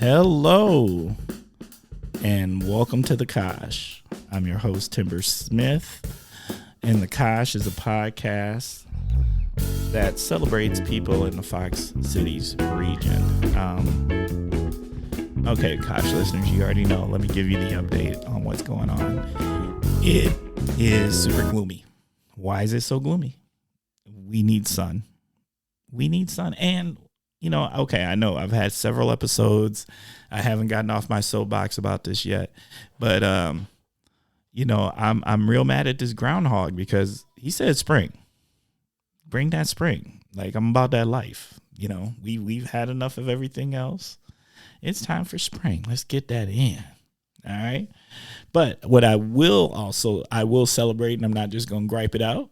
Hello, and welcome to The Kosh. I'm your host, Timber Smith, and The Kosh is a podcast that celebrates people in the Fox Cities region. Okay, Kosh listeners, you already know. Let me give you the update on what's going on. It is super gloomy. Why is it so gloomy? We need sun. And okay, I know I've had several episodes. I haven't gotten off my soapbox about this yet, but I'm real mad at this groundhog because he said spring. Bring that spring. Like, I'm about that life. We've had enough of everything else. It's time for spring. Let's get that in. All right. But what I will celebrate, and I'm not just going to gripe it out.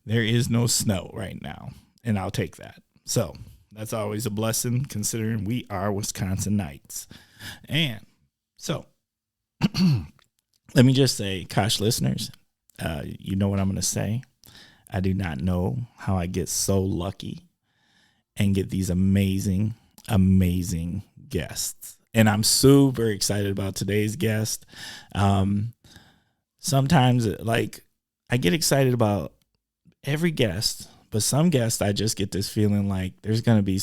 There is no snow right now, and I'll take that. So that's always a blessing considering we are Wisconsinites. And so let me just say, Kosh listeners, you know what I'm going to say. I do not know how I get so lucky and get these amazing, amazing guests. And I'm super excited about today's guest. Sometimes, I get excited about every guest, but some guests, I just get this feeling like there's going to be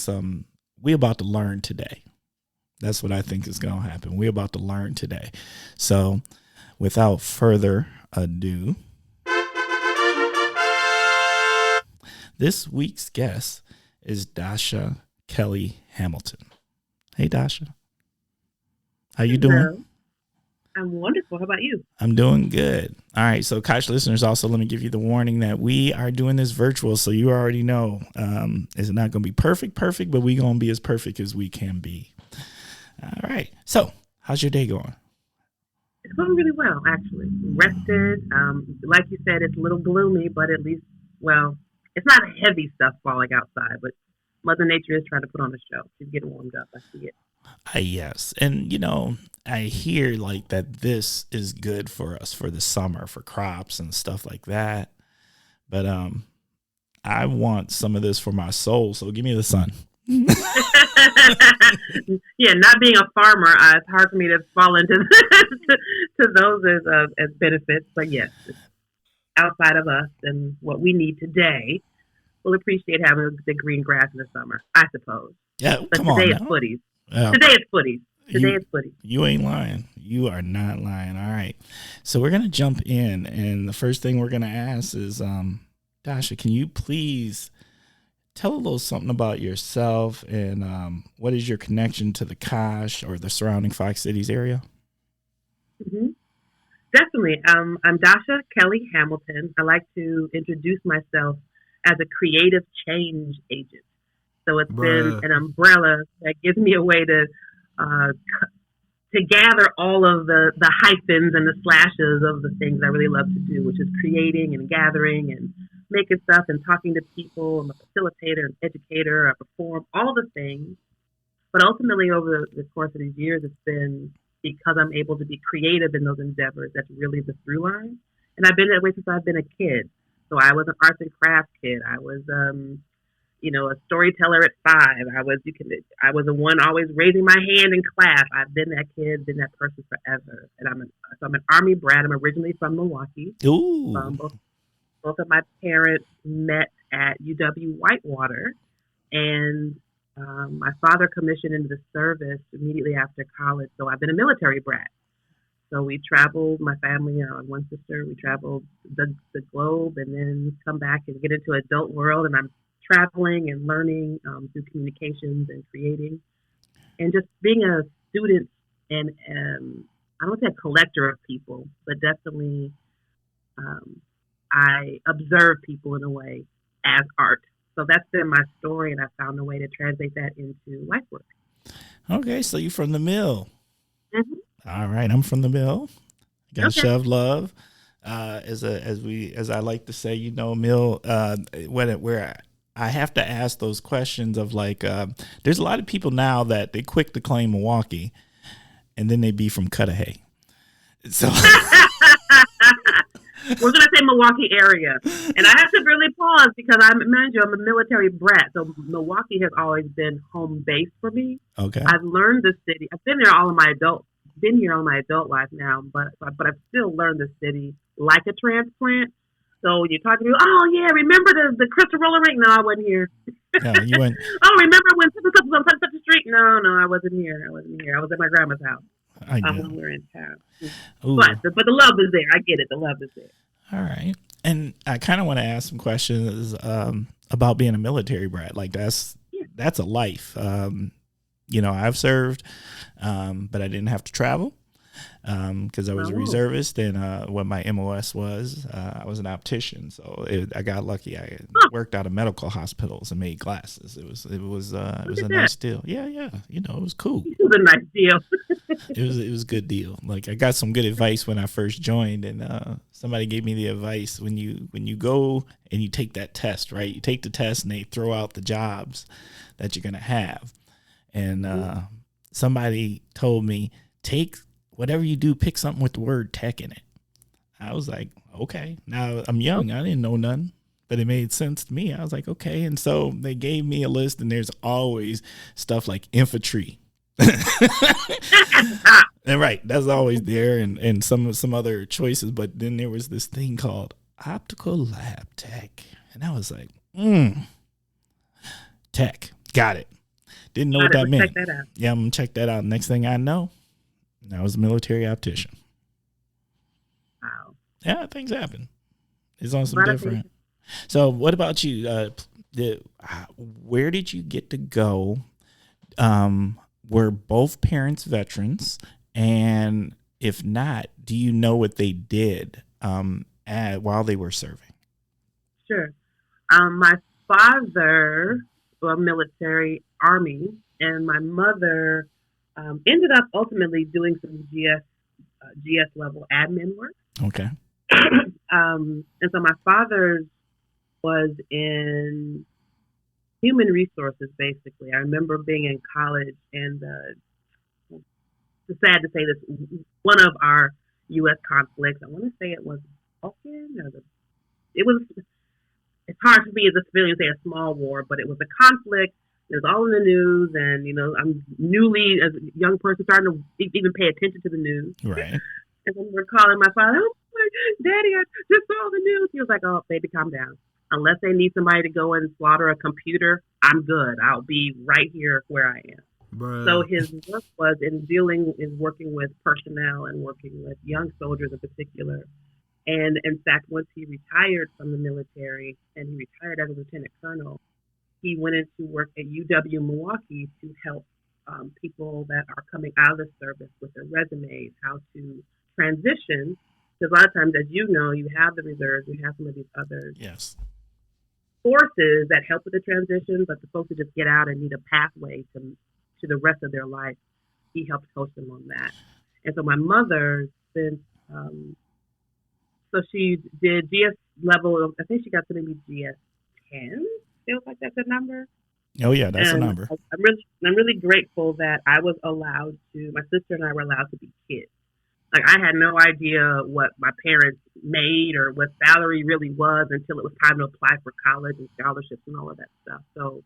we about to learn today. That's what I think is going to happen. We're about to learn today. So without further ado, this week's guest is Dasha Kelly Hamilton. Hey, Dasha. How you doing? Hello. I'm wonderful. How about you? I'm doing good. All right. So, Kosh listeners, also let me give you the warning that we are doing this virtual. So you already know it's not going to be perfect, but we're going to be as perfect as we can be. All right. So how's your day going? It's going really well, actually. Rested. Like you said, it's a little gloomy, but at least, it's not heavy stuff falling outside, but Mother Nature is trying to put on a show. She's getting warmed up. I see it. Yes. And, I hear that this is good for us for the summer, for crops and stuff like that. But I want some of this for my soul. So give me the sun. Yeah, not being a farmer, it's hard for me to fall into to those as benefits. But yes, outside of us and what we need today, we'll appreciate having the green grass in the summer, I suppose. Yeah, but come on. Today is footies. Today is footies. You ain't lying. You are not lying. All right. So we're going to jump in. And the first thing we're going to ask is, Dasha, can you please tell a little something about yourself and what is your connection to the Kosh or the surrounding Fox Cities area? Mm-hmm. Definitely. I'm Dasha Kelly Hamilton. I like to introduce myself as a creative change agent. So it's been an umbrella that gives me a way to gather all of the hyphens and the slashes of the things I really love to do, which is creating and gathering and making stuff and talking to people. I'm a facilitator, an educator, I perform, all the things. But ultimately, over the course of these years, it's been because I'm able to be creative in those endeavors. That's really the through line. And I've been that way since I've been a kid. So I was an arts and crafts kid. I was a storyteller at 5. I was the one always raising my hand in class. I've been that kid, been that person forever. And I'm an Army brat. I'm originally from Milwaukee. Ooh. Both of my parents met at UW-Whitewater, and my father commissioned into the service immediately after college. So I've been a military brat. So we traveled, my family, one sister, we traveled the globe and then come back and get into adult world. And I'm traveling and learning through communications and creating, and just being a student and I don't want to say a collector of people, but definitely I observe people in a way as art. So that's been my story, and I found a way to translate that into life work. Okay, so you're from the mill. Mm-hmm. All right, I'm from the mill. Got to shove love. As I like to say, mill. Where I have to ask those questions of there's a lot of people now that they quick to claim Milwaukee, and then they be from Cudahy. So We're gonna say Milwaukee area, and I have to really pause because mind you, I'm a military brat, so Milwaukee has always been home base for me. Okay. I've learned the city. I've been there all of my been here all my adult life now, but I've still learned the city like a transplant. So you're talking to me, oh yeah, remember the Crystal Roller Rink? No, I wasn't here. Yeah, you went. Oh, remember when such and such was on such a street? No, I wasn't here. I wasn't here. I was at my grandma's house I when do. we were in town. Ooh. But the love is there. I get it. The love is there. All right. And I kind of want to ask some questions about being a military brat. Like that's a life. I've served, but I didn't have to travel because I was a reservist, and what my MOS was, I was an optician. So I got lucky. I worked out of medical hospitals and made glasses. It was a nice deal. Yeah. It was cool. It was a nice deal. It was a good deal. Like I got some good advice when I first joined, and somebody gave me the advice when you go and you take that test, right? You take the test and they throw out the jobs that you're gonna have, and somebody told me take whatever you do, pick something with the word tech in it. I was like, okay. Now I'm young, I didn't know nothing, but it made sense to me. I was like, okay, and so they gave me a list, and there's always stuff like infantry. And right, that's always there, and some other choices, but then there was this thing called optical lab tech, and I was like, tech, got it. Didn't know what that meant. Check that out. Yeah, I'm gonna check that out. Next thing I know, I was a military optician. Wow. Yeah, things happen. It's on some different. So, what about you? Where did you get to go? Were both parents veterans? And if not, do you know what they did while they were serving? Sure. My father was military, Army, and my mother ended up ultimately doing some GS level admin work. Okay. And so my father was in human resources, basically. I remember being in college, and it's sad to say this, one of our U.S. conflicts, I want to say it was Balkan, it's hard for me as a civilian to say a small war, but it was a conflict. It was all in the news, and, I'm newly, as a young person, starting to even pay attention to the news. Right. And then we're calling my father, oh, my Daddy, I just saw the news. He was like, oh, baby, calm down. Unless they need somebody to go and slaughter a computer, I'm good. I'll be right here where I am. Bruh. So his work was working with personnel and working with young soldiers in particular. And in fact, once he retired from the military, and he retired as a lieutenant colonel, he went into work at UW Milwaukee to help people that are coming out of the service with their resumes, how to transition. Because a lot of times, as you know, you have the reserves, you have some of these other forces that help with the transition, but the folks who just get out and need a pathway to the rest of their life, he helped coach them on that. And so my mother spent, so she did GS level, I think she got to maybe GS 10, feels like that's a number. Oh yeah, that's a number. I'm really grateful that I was allowed to, my sister and I were allowed to be kids. Like, I had no idea what my parents made or what salary really was until it was time to apply for college and scholarships and all of that stuff. So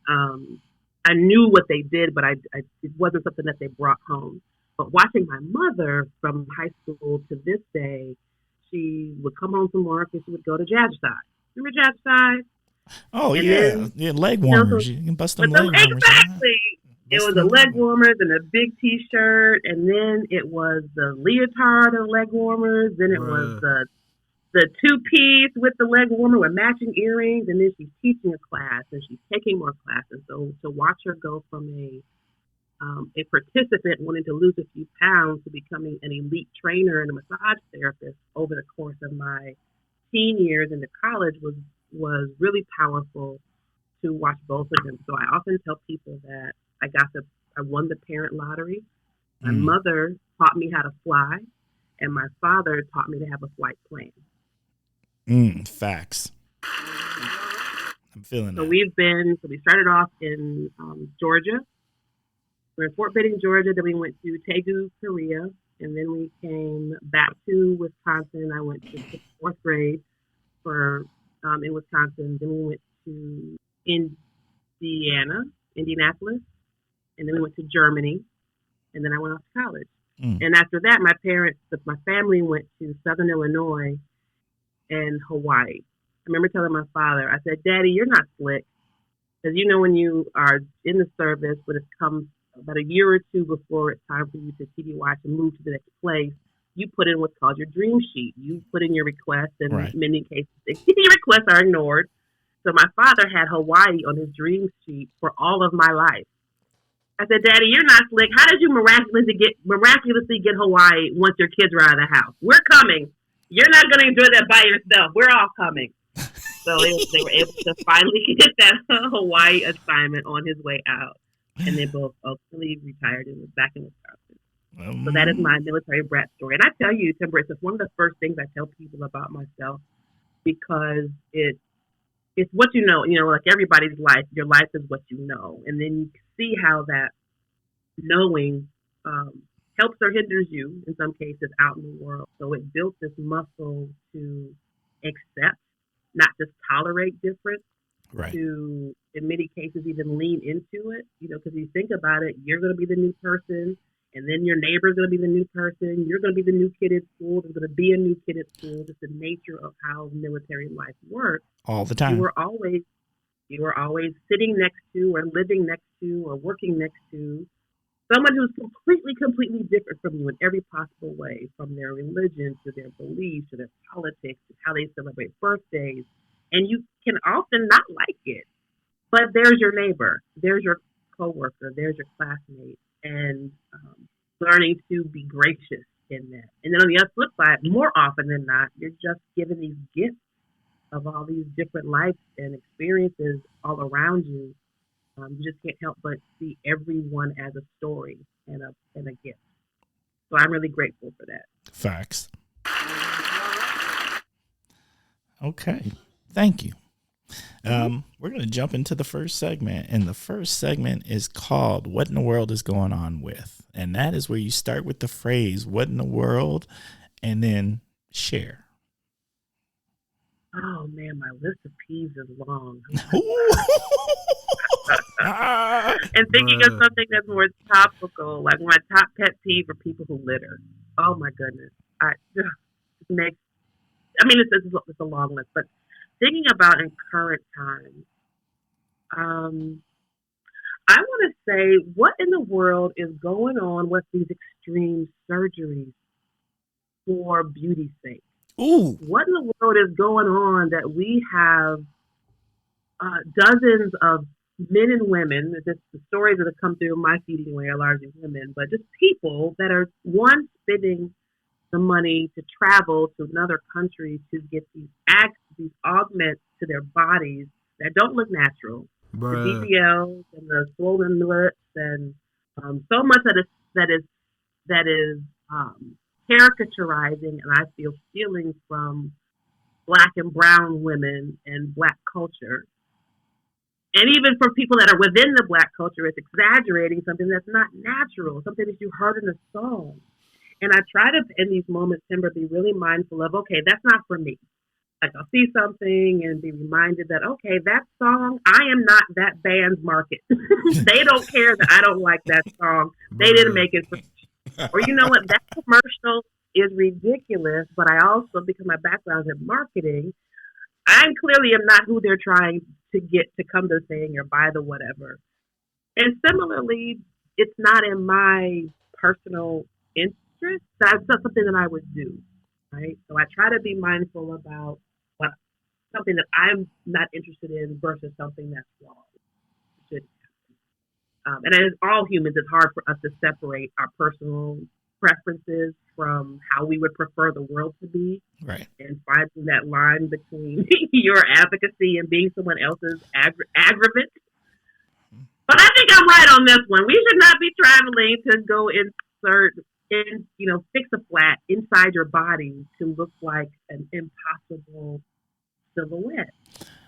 I knew what they did, but it wasn't something that they brought home. But watching my mother from high school to this day, she would come home from work and she would go to Jazzercise. Remember Jazzercise? Oh, and then, leg warmers. You can bust them leg warmers. Exactly. It was the leg warmers and a big T-shirt, and then it was the leotard and leg warmers. Then it was the two-piece with the leg warmer with matching earrings, and then she's teaching a class and she's taking more classes. So to watch her go from a participant wanting to lose a few pounds to becoming an elite trainer and a massage therapist over the course of my teen years into college was really powerful to watch both of them. So I often tell people that I won the parent lottery. My mother taught me how to fly, and my father taught me to have a flight plan. Facts. I'm feeling that. So we started off in Georgia. We're in Fort Benning, Georgia. Then we went to Daegu, Korea, and then we came back to Wisconsin. I went to the fourth grade for in Wisconsin. Then we went to Indianapolis, and then we went to Germany, and then I went off to college. And after that, my family went to Southern Illinois and Hawaii. I remember telling my father, I said, "Daddy, you're not slick. Because when you are in the service, when it comes about a year or two before it's time for you to TDY to move to the next place, you put in what's called your dream sheet. You put in your request, and in many cases, your requests are ignored." So my father had Hawaii on his dream sheet for all of my life. I said, "Daddy, you're not slick. How did you miraculously get Hawaii once your kids are out of the house? We're coming. You're not going to enjoy that by yourself. We're all coming." So they were able to finally get that Hawaii assignment on his way out. And they both ultimately retired and was back in Wisconsin. So that is my military brat story. And I tell you, Timber, it's one of the first things I tell people about myself, because it's what you know. Like everybody's life, your life is what you know. And then you see how that knowing helps or hinders you, in some cases, out in the world. So it built this muscle to accept, not just tolerate difference, to, in many cases, even lean into it. Because you think about it, you're going to be the new person, and then your neighbor's going to be the new person. You're going to be the new kid at school. There's going to be a new kid at school. Just the nature of how military life works. All the time. You were always sitting next to, or living next to, or working next to someone who's completely different from you in every possible way, from their religion to their beliefs to their politics to how they celebrate birthdays. And you can often not like it, but there's your neighbor, there's your coworker, there's your classmate, and learning to be gracious in that. And then on the flip side, more often than not, you're just given these gifts of all these different lives and experiences all around you. You just can't help but see everyone as a story and a gift. So I'm really grateful for that. Facts. Okay. Thank you. We're going to jump into the first segment, and the first segment is called "What in the World is Going On With?" And that is where you start with the phrase "What in the world?" and then share. Oh man, my list of peeves is long. And thinking of something that's more topical, like my top pet peeve are people who litter. Oh my goodness, it's a long list, but thinking about in current times, I want to say, what in the world is going on with these extreme surgeries for beauty's sake? Ooh. What in the world is going on that we have dozens of men and women, the stories that have come through my feed anyway are largely women, but just people that are, one, spending the money to travel to another country to get these augments to their bodies that don't look natural. Bruh. The BBLs and the swollen lips and so much that is caricaturizing, and I feel stealing from Black and brown women and Black culture. And even for people that are within the Black culture, it's exaggerating something that's not natural, something that you heard in a song. And I try to, in these moments, Timber, be really mindful of, okay, that's not for me. Like, I'll see something and be reminded that, okay, that song, I am not that band's market. They don't care that I don't like that song. They didn't make it for me. Or you know what, that commercial is ridiculous, but I also, because my background is in marketing, I clearly am not who they're trying to get to come to the thing or buy the whatever. And similarly, it's not in my personal interest. That's not something that I would do, right? So I try to be mindful about something that I'm not interested in versus something that's wrong. And as all humans, it's hard for us to separate our personal preferences from how we would prefer the world to be. Right. And finding that line between your advocacy and being someone else's aggravant. But I think I'm right on this one. We should not be traveling to go fix a flat inside your body to look like an impossible silhouette.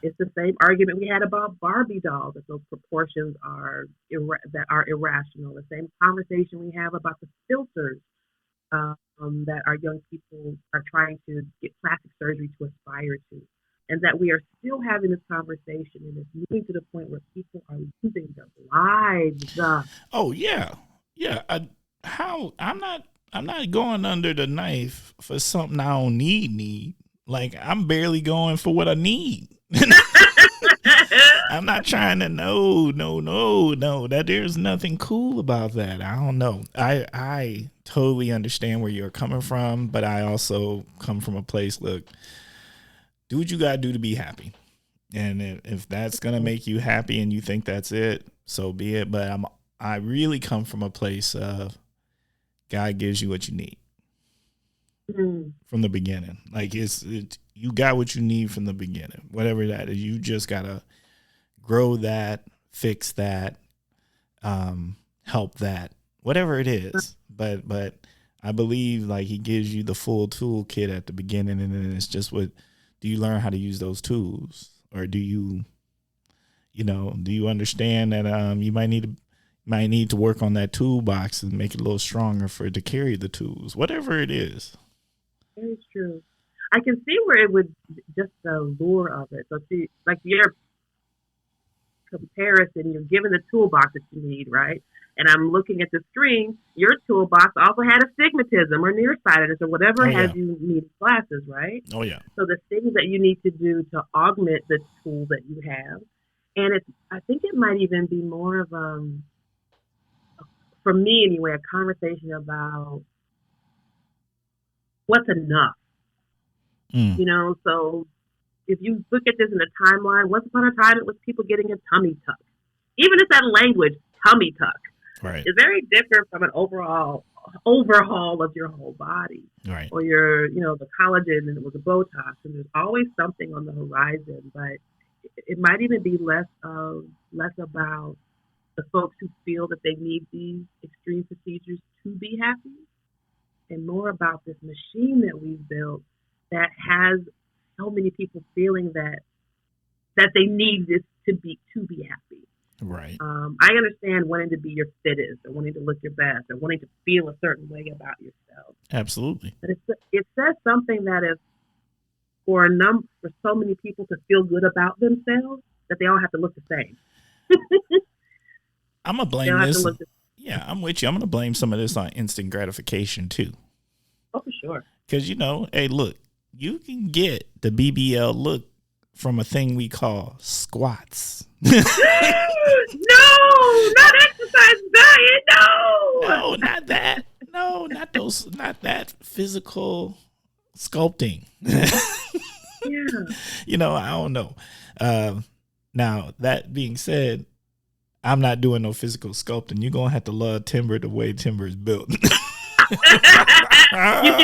It's the same argument we had about Barbie dolls, that those proportions are irrational. The same conversation we have about the filters that our young people are trying to get plastic surgery to aspire to. And that we are still having this conversation and it's moving to the point where people are losing their lives. Oh yeah, yeah. I'm not going under the knife for something I don't need. Like I'm barely going for what I need. I'm not trying to no. That there's nothing cool about that. I don't know. I totally understand where you're coming from, but I also come from a place. Look, do what you gotta do to be happy, and if that's gonna make you happy and you think that's it, so be it. But I really come from a place of God gives you what you need from the beginning. Like you got what you need from the beginning, whatever that is. You just gotta grow that, fix that, help that, whatever it is. But I believe like he gives you the full toolkit at the beginning, and then it's just what do you learn how to use those tools, or do you understand that you might need to work on that toolbox and make it a little stronger for it to carry the tools, whatever it is. Very true. I can see where it would just the lure of it. So see, like your comparison, you're given the toolbox that you need, right? And I'm looking at the screen. Your toolbox also had astigmatism or nearsightedness or whatever you need glasses, right? Oh yeah. So the things that you need to do to augment the tool that you have, and I think it might even be more of for me anyway, a conversation about what's enough. So if you look at this in a timeline, once upon a time it was people getting a tummy tuck. Even if that language, tummy tuck, right, is very different from an overall overhaul of your whole body. Right. Or your, the collagen and it was a Botox, and there's always something on the horizon, but it might even be less about the folks who feel that they need these extreme procedures to be happy, and more about this machine that we've built that has so many people feeling that they need this to be happy. Right. I understand wanting to be your fittest, or wanting to look your best, or wanting to feel a certain way about yourself. Absolutely. But it says something that if for so many people to feel good about themselves, that they all have to look the same. I'm gonna blame this. Yeah, I'm with you. I'm gonna blame some of this on instant gratification too. Oh, for sure. Because hey, look, you can get the BBL look from a thing we call squats. No, not exercise diet. No, not that. No, not those. Not that physical sculpting. Yeah. I don't know. Now that being said, I'm not doing no physical sculpting. You're gonna have to love timber the way timber is built. You see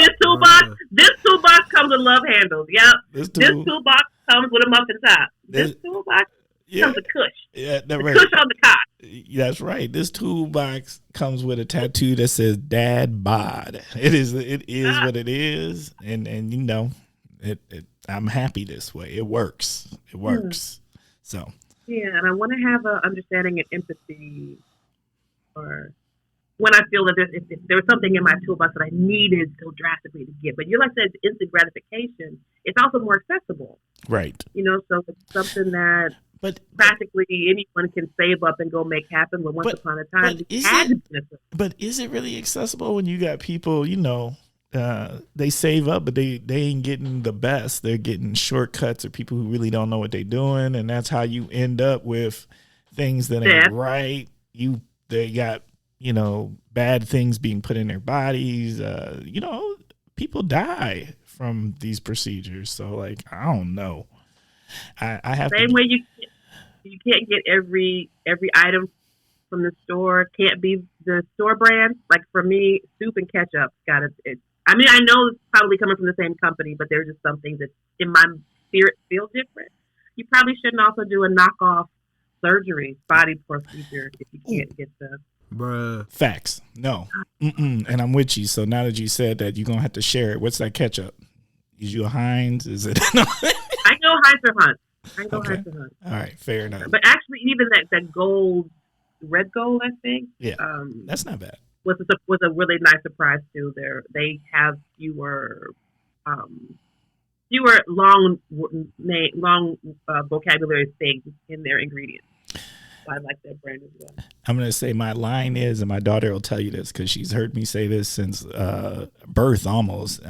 this toolbox? This toolbox comes with love handles. Yep. This toolbox comes with a muffin top. This toolbox comes with cush. Yeah, that's right. Cush on the cot. That's right. This toolbox comes with a tattoo that says "Dad Bod." It is what it is, and I'm happy this way. It works. So. Yeah, and I want to have an understanding and empathy, or when I feel that if there was something in my toolbox that I needed so drastically to get. But you like that instant gratification, it's also more accessible. Right. So it's something that practically anyone can save up and go make happen. But once upon a time, but is it really accessible when you got people, they save up, but they ain't getting the best. They're getting shortcuts, or people who really don't know what they're doing, and that's how you end up with things that ain't right. They got bad things being put in their bodies. People die from these procedures. So I don't know. I have same way you can't get every item from the store. Can't be the store brand. Like for me, soup and ketchup got it. I mean, I know it's probably coming from the same company, but there's just some things that in my spirit feel different. You probably shouldn't also do a knockoff surgery body procedure if you can't get the Bruh. Facts. No. And I'm with you. So now that you said that, you're going to have to share it. What's that ketchup? Is you a Heinz? Is it? I go Heinz or Hunt. Heinz or Hunt. All right. Fair enough. But actually, even that red gold, I think. Yeah. That's not bad. was a really nice surprise too. They have um, fewer long vocabulary things in their ingredients. So I like that brand as well. I'm going to say my line is, and my daughter will tell you this because she's heard me say this since birth almost.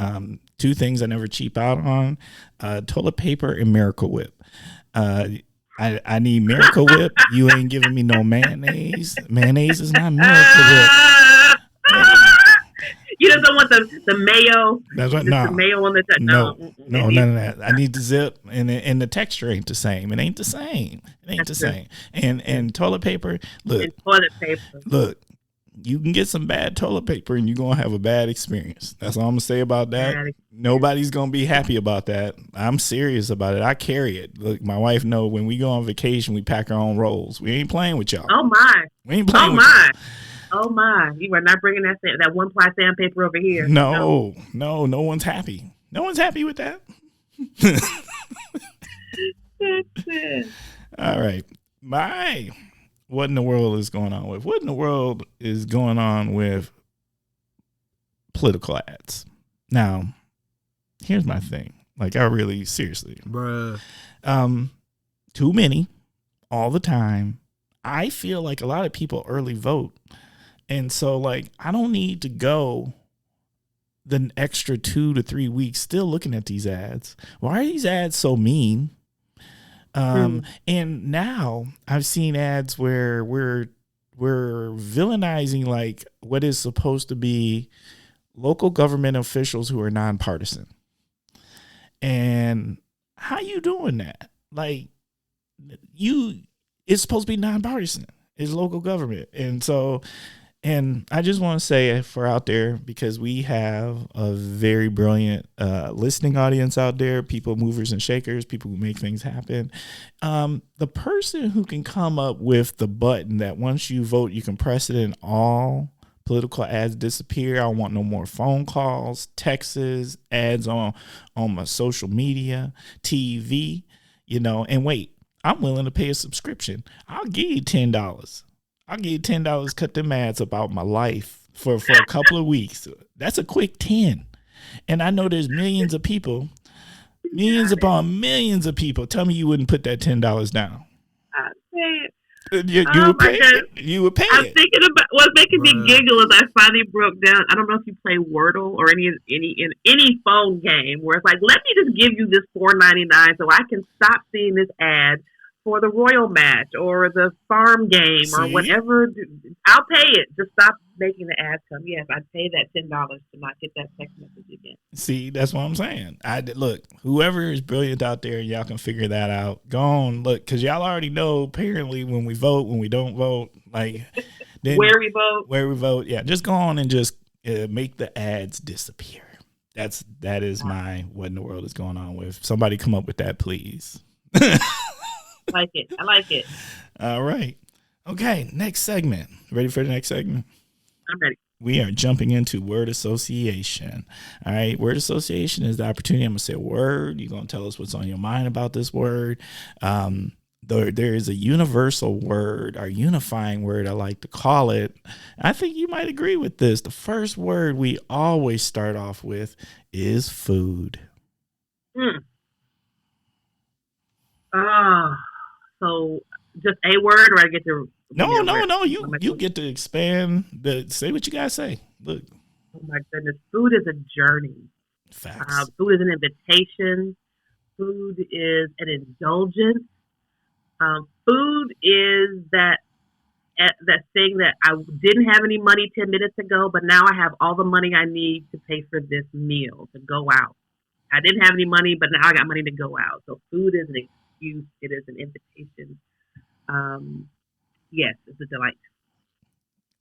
Two things I never cheap out on, toilet paper and Miracle Whip. I need Miracle Whip. You ain't giving me no mayonnaise. Mayonnaise is not Miracle Whip. You just don't want the mayo. That's what. The mayo on the no, none of that. I need the zip, and the texture ain't the same. It ain't the same. It ain't the same. And toilet paper. Look, and toilet paper. Look, you can get some bad toilet paper, and you're gonna have a bad experience. That's all I'm gonna say about that. Nobody's gonna be happy about that. I'm serious about it. I carry it. Look, my wife know when we go on vacation, we pack our own rolls. We ain't playing with y'all. Oh my. We ain't playing with y'all. Oh my! You are not bringing that one ply sandpaper over here. No one's happy. No one's happy with that. All right, what in the world is going on with? What in the world is going on with political ads? Now, here's my thing. Like, I really seriously, bruh. Too many, all the time. I feel like a lot of people early vote. And so, like, I don't need to go the extra 2 to 3 weeks still looking at these ads. Why are these ads so mean? And now I've seen ads where we're villainizing like what is supposed to be local government officials who are nonpartisan. And how you doing that? Like, it's supposed to be nonpartisan. It's local government. And I just want to say for out there, because we have a very brilliant listening audience out there, people movers and shakers, people who make things happen. The person who can come up with the button that once you vote, you can press it and all political ads disappear. I don't want no more phone calls, texts, ads on my social media, TV, and wait, I'm willing to pay a subscription. I'll give you $10. I'll give you $10, cut them ads about my life for a couple of weeks. That's a quick 10. And I know there's millions of people, millions upon millions of people. Tell me you wouldn't put that $10 down. I'd pay it. You would pay it. You would pay it. I'm thinking about what's making me giggle is I finally broke down. I don't know if you play Wordle or any phone game where it's like, let me just give you this $4.99 so I can stop seeing this ad for the Royal Match or the farm game or whatever. I'll pay it. Just stop making the ads come. Yes, I'd pay that $10 to not get that text message again. See, that's what I'm saying. Look, whoever is brilliant out there, y'all can figure that out. Go on, look, because y'all already know apparently when we vote, when we don't vote, like then where we vote. Yeah, just go on and just make the ads disappear. That is my what in the world is going on with. Somebody come up with that, please. I like it. All right. Okay, next segment. Ready for the next segment? I'm ready. We are jumping into word association. All right, word association is the opportunity. I'm going to say a word. You're going to tell us what's on your mind about this word. There is a universal word, or unifying word, I like to call it. I think you might agree with this. The first word we always start off with is food. So just a word, or I get to no. You get to expand. Say what you gotta say. Look. Oh my goodness, food is a journey. Facts. Food is an invitation. Food is an indulgence. Food is that thing that I didn't have any money 10 minutes ago, but now I have all the money I need to pay for this meal, to go out. I didn't have any money, but now I got money to go out. So food is an excuse. It is an invitation. Yes, it's a delight.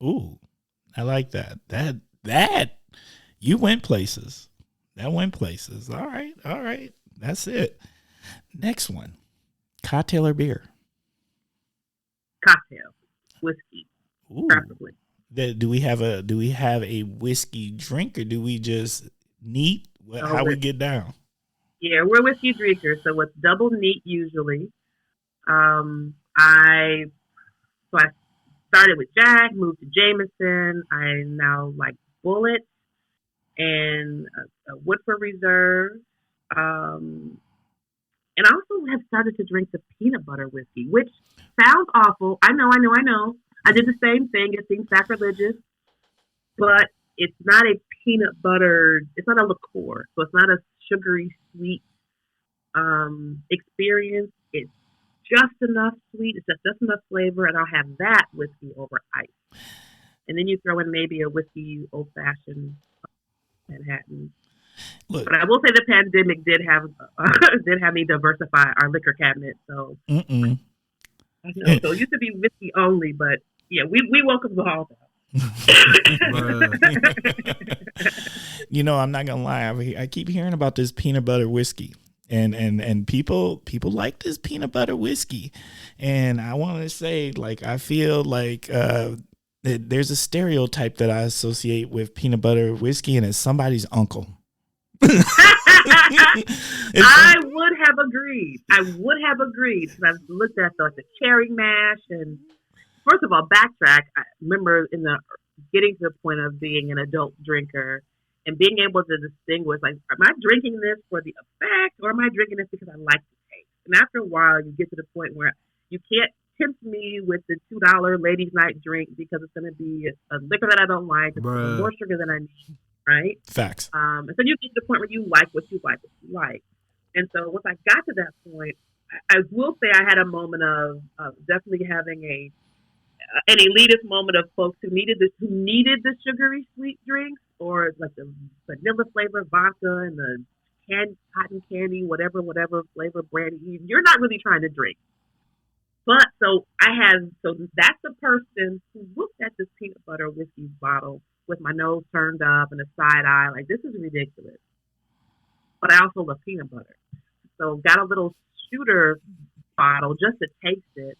Ooh, I like that. That you went places. That went places. All right. That's it. Next one, cocktail or beer? Cocktail, whiskey, preferably. Do we have a whiskey drink, or do we just neat? How we get down? Yeah, we're whiskey drinkers, so it's double neat usually. I started with Jack, moved to Jameson. I now like Bullet and Woodford Reserve. Um, and I also have started to drink the peanut butter whiskey, which sounds awful. I know. I did the same thing. It seems sacrilegious, but it's not a peanut butter. It's not a liqueur, so it's not a sugary sweet experience. It's just enough sweet. It's just enough flavor, and I'll have that whiskey over ice. And then you throw in maybe a whiskey old fashioned Manhattan. Look, but I will say the pandemic did have me diversify our liquor cabinet. So I know. So it used to be whiskey only, but yeah, we welcome the all. You know, I'm not gonna lie. I keep hearing about this peanut butter whiskey, and people like this peanut butter whiskey, and I want to say, like, I feel like there's a stereotype that I associate with peanut butter whiskey, and it's somebody's uncle. I would have agreed. Because I've looked at the cherry mash, and first of all, backtrack. I remember getting to the point of being an adult drinker and being able to distinguish, like, am I drinking this for the effect, or am I drinking this because I like the taste? And after a while, you get to the point where you can't tempt me with the $2 ladies' night drink because it's going to be a liquor that I don't like. It's more sugar than I need. Right? Facts. And so you get to the point where you like what you like. And so once I got to that point, I will say I had a moment of definitely having an elitist moment of folks who needed the sugary sweet drinks, or like the vanilla flavor vodka and the cotton candy, whatever flavor brandy. You're not really trying to drink. But so that's the person who looked at this peanut butter whiskey bottle with my nose turned up and a side eye, like, this is ridiculous. But I also love peanut butter. So got a little shooter bottle just to taste it.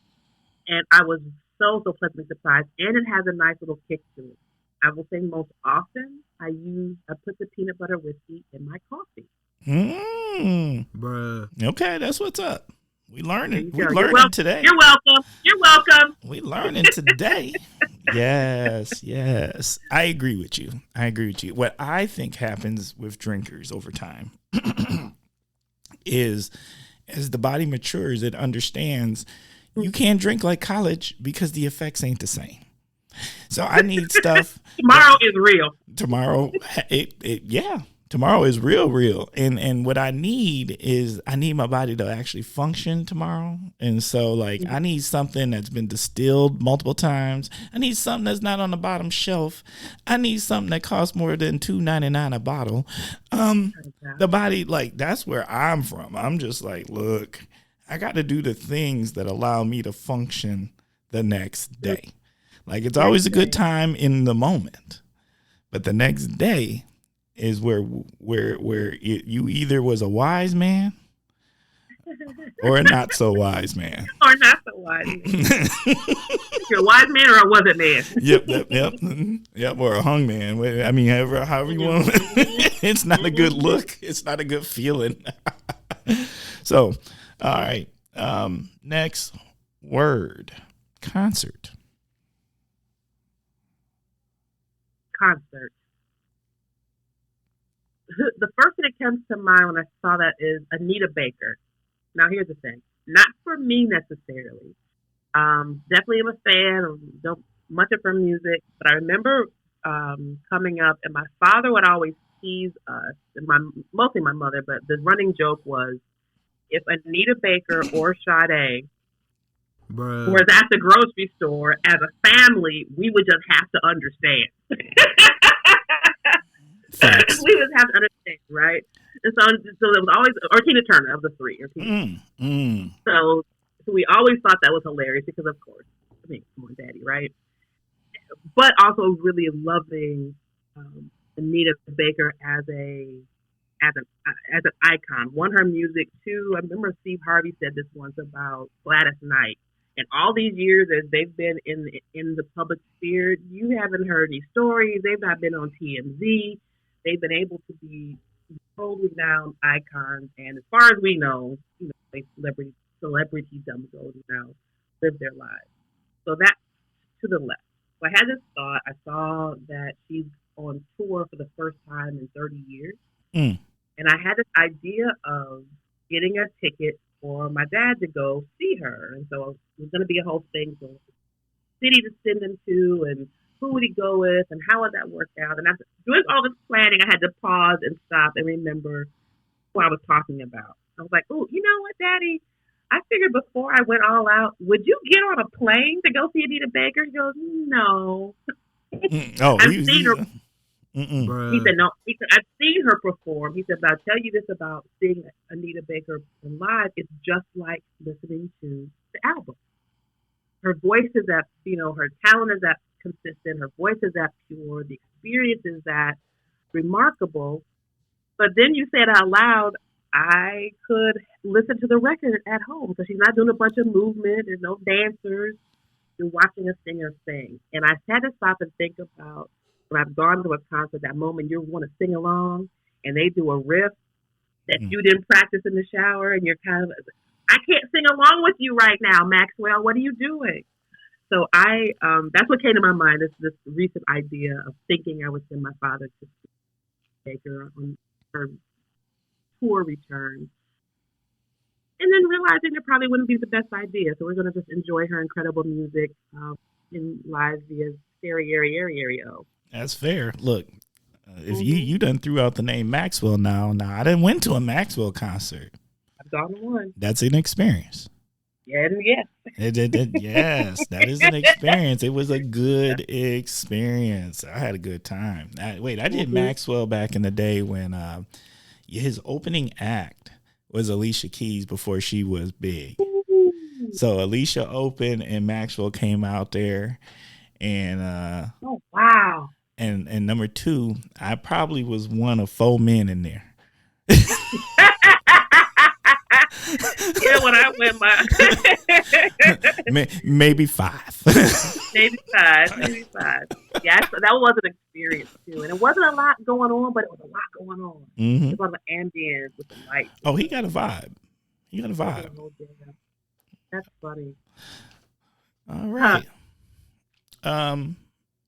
And I was so pleasantly surprised. And it has a nice little kick to it. I will say most often I put the peanut butter whiskey in my coffee. Okay, that's what's up. We learning today. You're welcome. We learning today. Yes. I agree with you. What I think happens with drinkers over time is, as the body matures, it understands you can't drink like college because the effects ain't the same. So I need stuff. Tomorrow is real. Tomorrow is real. And what I need is my body to actually function tomorrow. And so, like, I need something that's been distilled multiple times. I need something that's not on the bottom shelf. I need something that costs more than $2.99 a bottle. The body, like, that's where I'm from. I'm just like, look, I got to do the things that allow me to function the next day. Like, it's always a good time in the moment, but the next day is where you either was a wise man or a not so wise man. Or not so wise man. You're a wise man or a wasn't man. Yep. Or a hung man. I mean, however you want. It's not a good look. It's not a good feeling. So, all right. Next word: concert. Concert. The first thing that comes to mind when I saw that is Anita Baker. Now, here's the thing. Not for me necessarily. Definitely am a fan of much of her music, but I remember coming up, and my father would always tease us, and mostly my mother, but the running joke was, if Anita Baker or Sade was at the grocery store as a family, we would just have to understand. Facts. We would have to understand, right? And so it was always, or Tina Turner of the three. So we always thought that was hilarious because, of course, I mean, come on, Daddy, right? But also really loving Anita Baker as an icon. One, her music. Two, I remember Steve Harvey said this once about Gladys Knight. And all these years as they've been in the public sphere, you haven't heard any stories. They've not been on TMZ. They've been able to be totally renowned icons. And as far as we know, celebrity dumbos now live their lives. So that to the left. So I had this thought. I saw that she's on tour for the first time in 30 years. Mm. And I had this idea of getting a ticket for my dad to go see her. And so it was going to be a whole thing. So city to send him to, and who would he go with, and how would that work out? And after doing all this planning, I had to pause and stop and remember what I was talking about. I was like, oh, you know what, Daddy? I figured before I went all out, would you get on a plane to go see Anita Baker? He goes, no. Oh, I've seen her. Bruh. He said, no. He said, I've seen her perform. He said, but I'll tell you this about seeing Anita Baker live. It's just like listening to the album. Her voice is that, her talent is that consistent. Her voice is that pure. The experience is that remarkable. But then you said out loud, I could listen to the record at home because she's not doing a bunch of movement. There's no dancers. You're watching a singer sing. And I had to stop and think about when I've gone to a concert, that moment you want to sing along and they do a riff that you didn't practice in the shower and you're kind of, I can't sing along with you right now, Maxwell. What are you doing? So that's what came to my mind, this recent idea of thinking I would send my father to take her on her tour return. And then realizing it probably wouldn't be the best idea. So we're going to just enjoy her incredible music in live via stereo. That's fair. Look, if you done threw out the name Maxwell now I didn't went to a Maxwell concert. I've gone to one. That's an experience. Yeah, yes. Yes, that is an experience. It was a good experience. I had a good time. I did Maxwell back in the day when his opening act was Alicia Keys before she was big. So Alicia opened and Maxwell came out there, and oh wow. And number two, I probably was one of 4 men in there. Yeah, when I went by. Maybe 5. Maybe five. Yeah, that was an experience too. And it wasn't a lot going on, but it was a lot going on. Mm-hmm. It was an ambience with the lights. Oh, he got a vibe. That's funny. All right.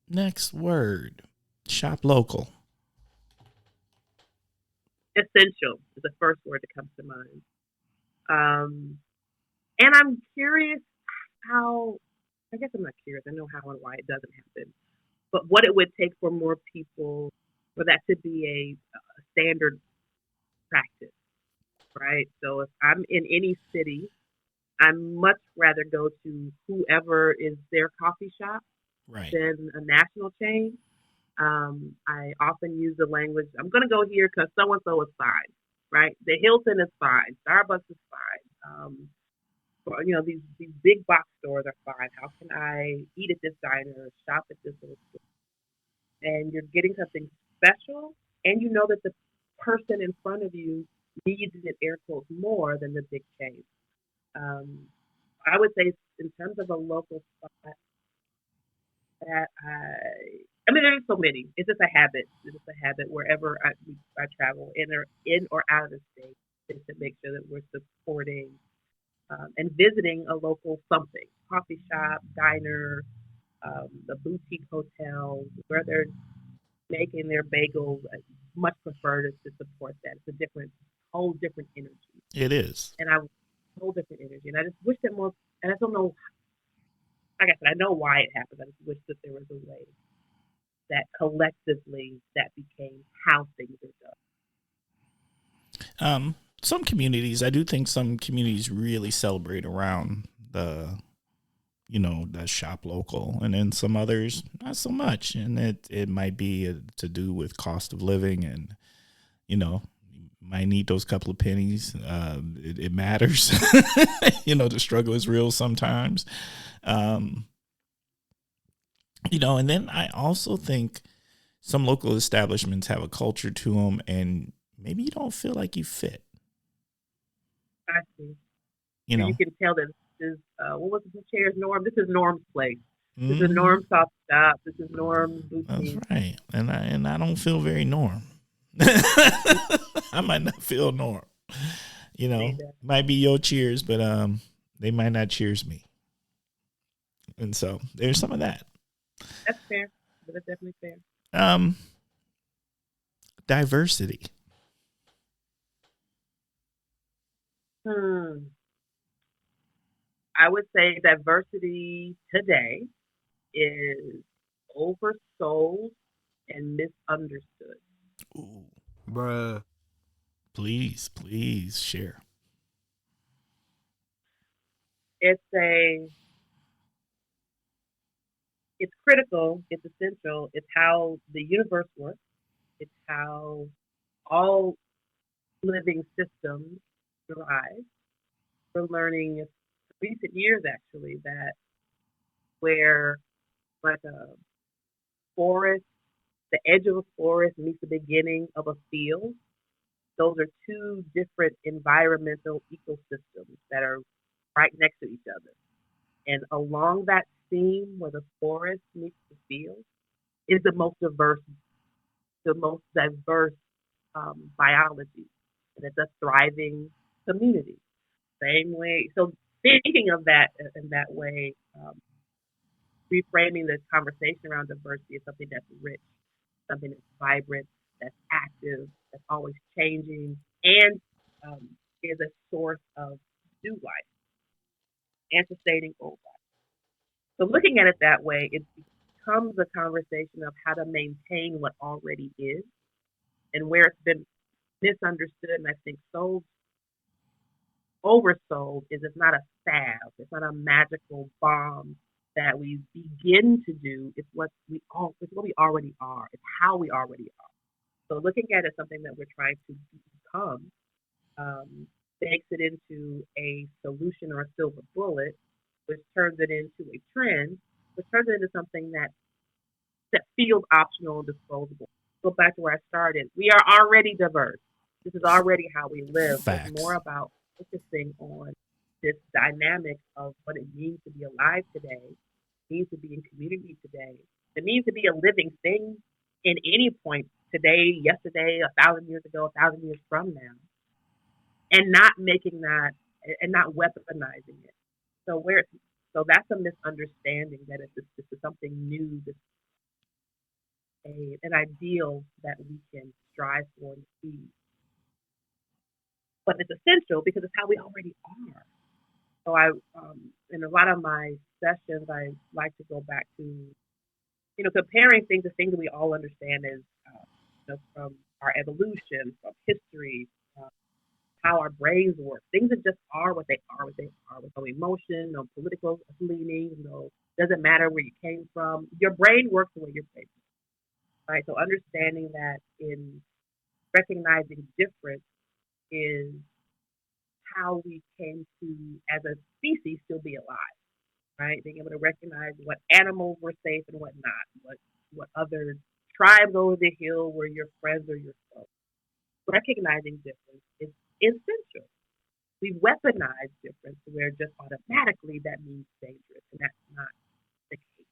Next word. Shop local. Essential is the first word that comes to mind. And I'm curious how, I guess I'm not curious, I know how and why it doesn't happen, but what it would take for more people for that to be a standard practice, right? So if I'm in any city, I'd much rather go to whoever is their coffee shop than a national chain. I often use the language, I'm going to go here because so-and-so is fine, right? The Hilton is fine. Starbucks is fine. These big box stores are fine. How can I eat at this diner, shop at this little store? And you're getting something special, and you know that the person in front of you needs it, air quotes, more than the big chain. I would say in terms of a local spot that there's so many. It's just a habit. Wherever I travel, in or out of the state, is to make sure that we're supporting and visiting a local something, coffee shop, diner, the boutique hotel, where they're making their bagels. I much prefer to support that. It's a whole different energy. It is. And whole different energy. And I just wish that more, and I don't know, like I said, I know why it happens. I just wish that there was a way that collectively that became how things are done. Some communities, I do think some communities really celebrate around the shop local, and then some others not so much. And it might be to do with cost of living, and might need those couple of pennies. It matters. The struggle is real sometimes. And then I also think some local establishments have a culture to them, and maybe you don't feel like you fit. I see. You can tell that this is, what was the chair's Norm? This is Norm's place. This is Norm's soft stop. This is Norm's boutique. That's right. And I don't feel very Norm. I might not feel Norm. Might be your cheers, but they might not cheers me. And so there's some of that. That's fair. That's definitely fair. Diversity. I would say diversity today is oversold and misunderstood. Ooh. Bruh. Please share. It's critical, it's essential, it's how the universe works, it's how all living systems thrive. We're learning in recent years actually that where like a forest, the edge of a forest meets the beginning of a field, those are two different environmental ecosystems that are right next to each other. And along that seam where the forest meets the field is the most diverse biology, and it's a thriving community. Same way. So thinking of that in that way, reframing the conversation around diversity is something that's rich, something that's vibrant, that's active, that's always changing, and um, is a source of new life and sustaining old life. So looking at it that way, it becomes a conversation of how to maintain what already is and where it's been misunderstood and I think sold oversold is it's not a salve, it's not a magical bomb that we begin to do. It's what we already are. It's how we already are. So looking at it something that we're trying to become makes it into a solution or a silver bullet, which turns it into a trend, which turns it into something that feels optional and disposable. Go back to where I started. We are already diverse. This is already how we live. It's more Facts. about focusing on this dynamic of what it means to be alive today, means to be in community today. It means to be a living thing in any point today, yesterday, 1,000 years ago, 1,000 years from now, and not making that and not weaponizing it. So where so that's a misunderstanding that this is something new, this an ideal that we can strive for and achieve. But it's essential because it's how we already are. So in a lot of my sessions, I like to go back to, comparing things to things that we all understand as, from our evolution, from history, uh, how our brains work. Things that just are what they are, with no emotion, no political leaning, no, doesn't matter where you came from. Your brain works the way your brain works, right? So understanding that in recognizing difference is how we came to, as a species, still be alive, right? Being able to recognize what animals were safe and what not, what other tribes over the hill were your friends or your foes. Recognizing difference is essential. We weaponize difference where just automatically that means dangerous, and that's not the case.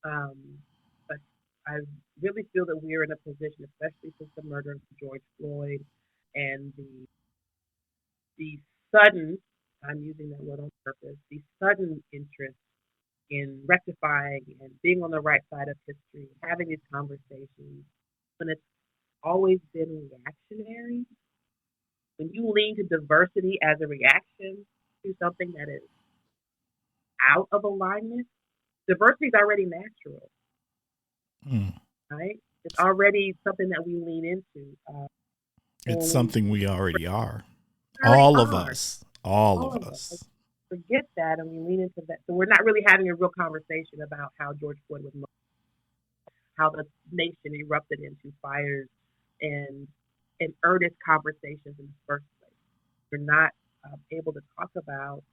Um, but I really feel that we're in a position, especially since the murder of George Floyd and the sudden, I'm using that word on purpose, the sudden interest in rectifying and being on the right side of history, having these conversations, when it's always been reactionary, when you lean to diversity as a reaction to something that is out of alignment, diversity is already natural, Mm. right? It's already something that we lean into. It's And something we already are. we already All of are, us. All all of of us. Like, us. forget that and we lean into that. So we're not really having a real conversation about how George Floyd was murdered, how the nation erupted into fires and earnest conversations in the first place. We're not able to talk about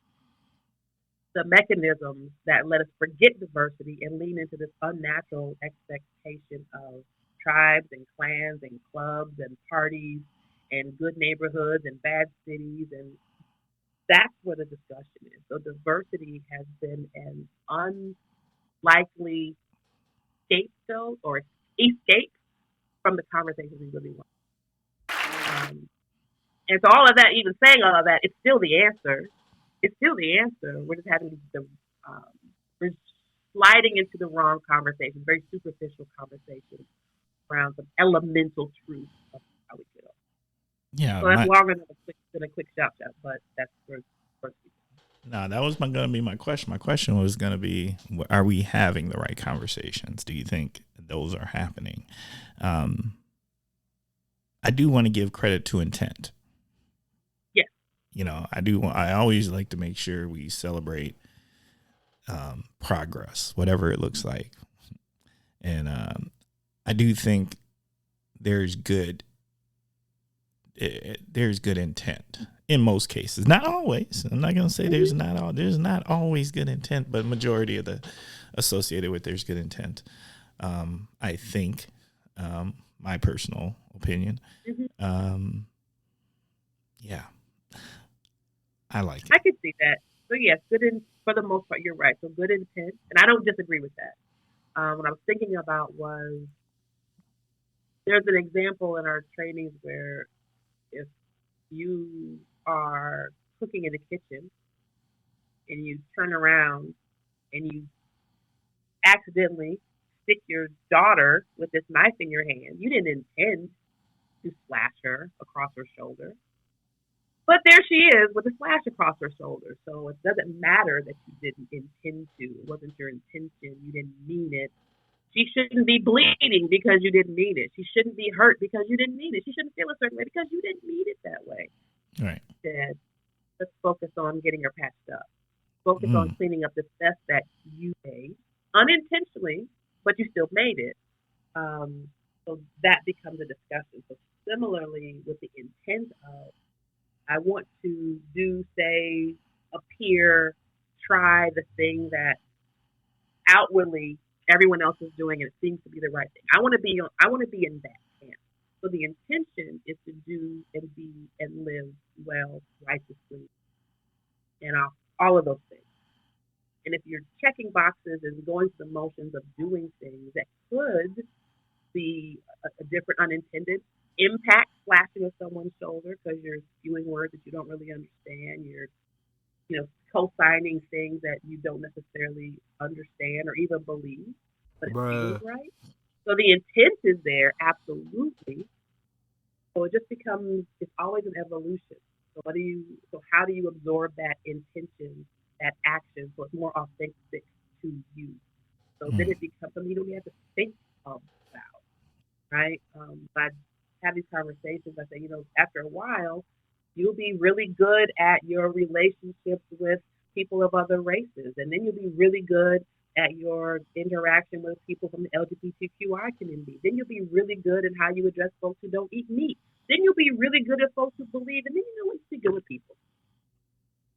the mechanisms that let us forget diversity and lean into this unnatural expectation of tribes and clans and clubs and parties and good neighborhoods and bad cities, and that's where the discussion is. So diversity has been an unlikely scapegoat or escape from the conversations we really want. And so all of that, even saying all of that, it's still the answer. It's still the answer. We're just having to um, sliding into the wrong conversation, very superficial conversation around some elemental truth of how we get on. Yeah, So that's longer than a quick shout out, but that's for no, that was going to be my question. My question was going to be, are we having the right conversations? Do you think those are happening? I do want to give credit to intent. Yes. You know, I always like to make sure we celebrate progress, whatever it looks like. And I do think there's good intent in most cases. Not always. I'm not going to say there's not always good intent, but majority of the associated with there's good intent. I think, my personal opinion. Yeah. I like it. I could see that. So yes, for the most part, you're right. So good intent, and I don't disagree with that. What I was thinking about was there's an example in our trainings where if you are cooking in the kitchen and you turn around and you accidentally stick your daughter with this knife in your hand, you didn't intend to slash her across her shoulder. But there she is with a slash across her shoulder. So it doesn't matter that you didn't intend to. It wasn't your intention. You didn't mean it. She shouldn't be bleeding because you didn't mean it. She shouldn't be hurt because you didn't mean it. She shouldn't feel a certain way because you didn't mean it that way. Right. Instead, let's focus on getting her patched up. Focus on cleaning up the mess that you made unintentionally, but you still made it. So that becomes a discussion. So similarly, with the intent of, I want to do, say, appear, try the thing that outwardly everyone else is doing and it seems to be the right thing. I want to be in that camp. So the intention is to do and be and live well, righteously, and all of those things. And if you're checking boxes and going through the motions of doing things that could be a different unintended impact, flashing of someone's shoulder because you're spewing words that you don't really understand, you're co-signing things that you don't necessarily understand or even believe, but it feels right. So the intent is there, absolutely. So it just becomes, it's always an evolution. So how do you absorb that intention, that action, so it's more authentic to you? So then it becomes something you don't have to think about, right? But I have these conversations. I say, after a while, you'll be really good at your relationships with people of other races, and then you'll be really good at your interaction with people from the LGBTQI community. Then you'll be really good at how you address folks who don't eat meat. Then you'll be really good at folks who believe, and then you'll be good with people.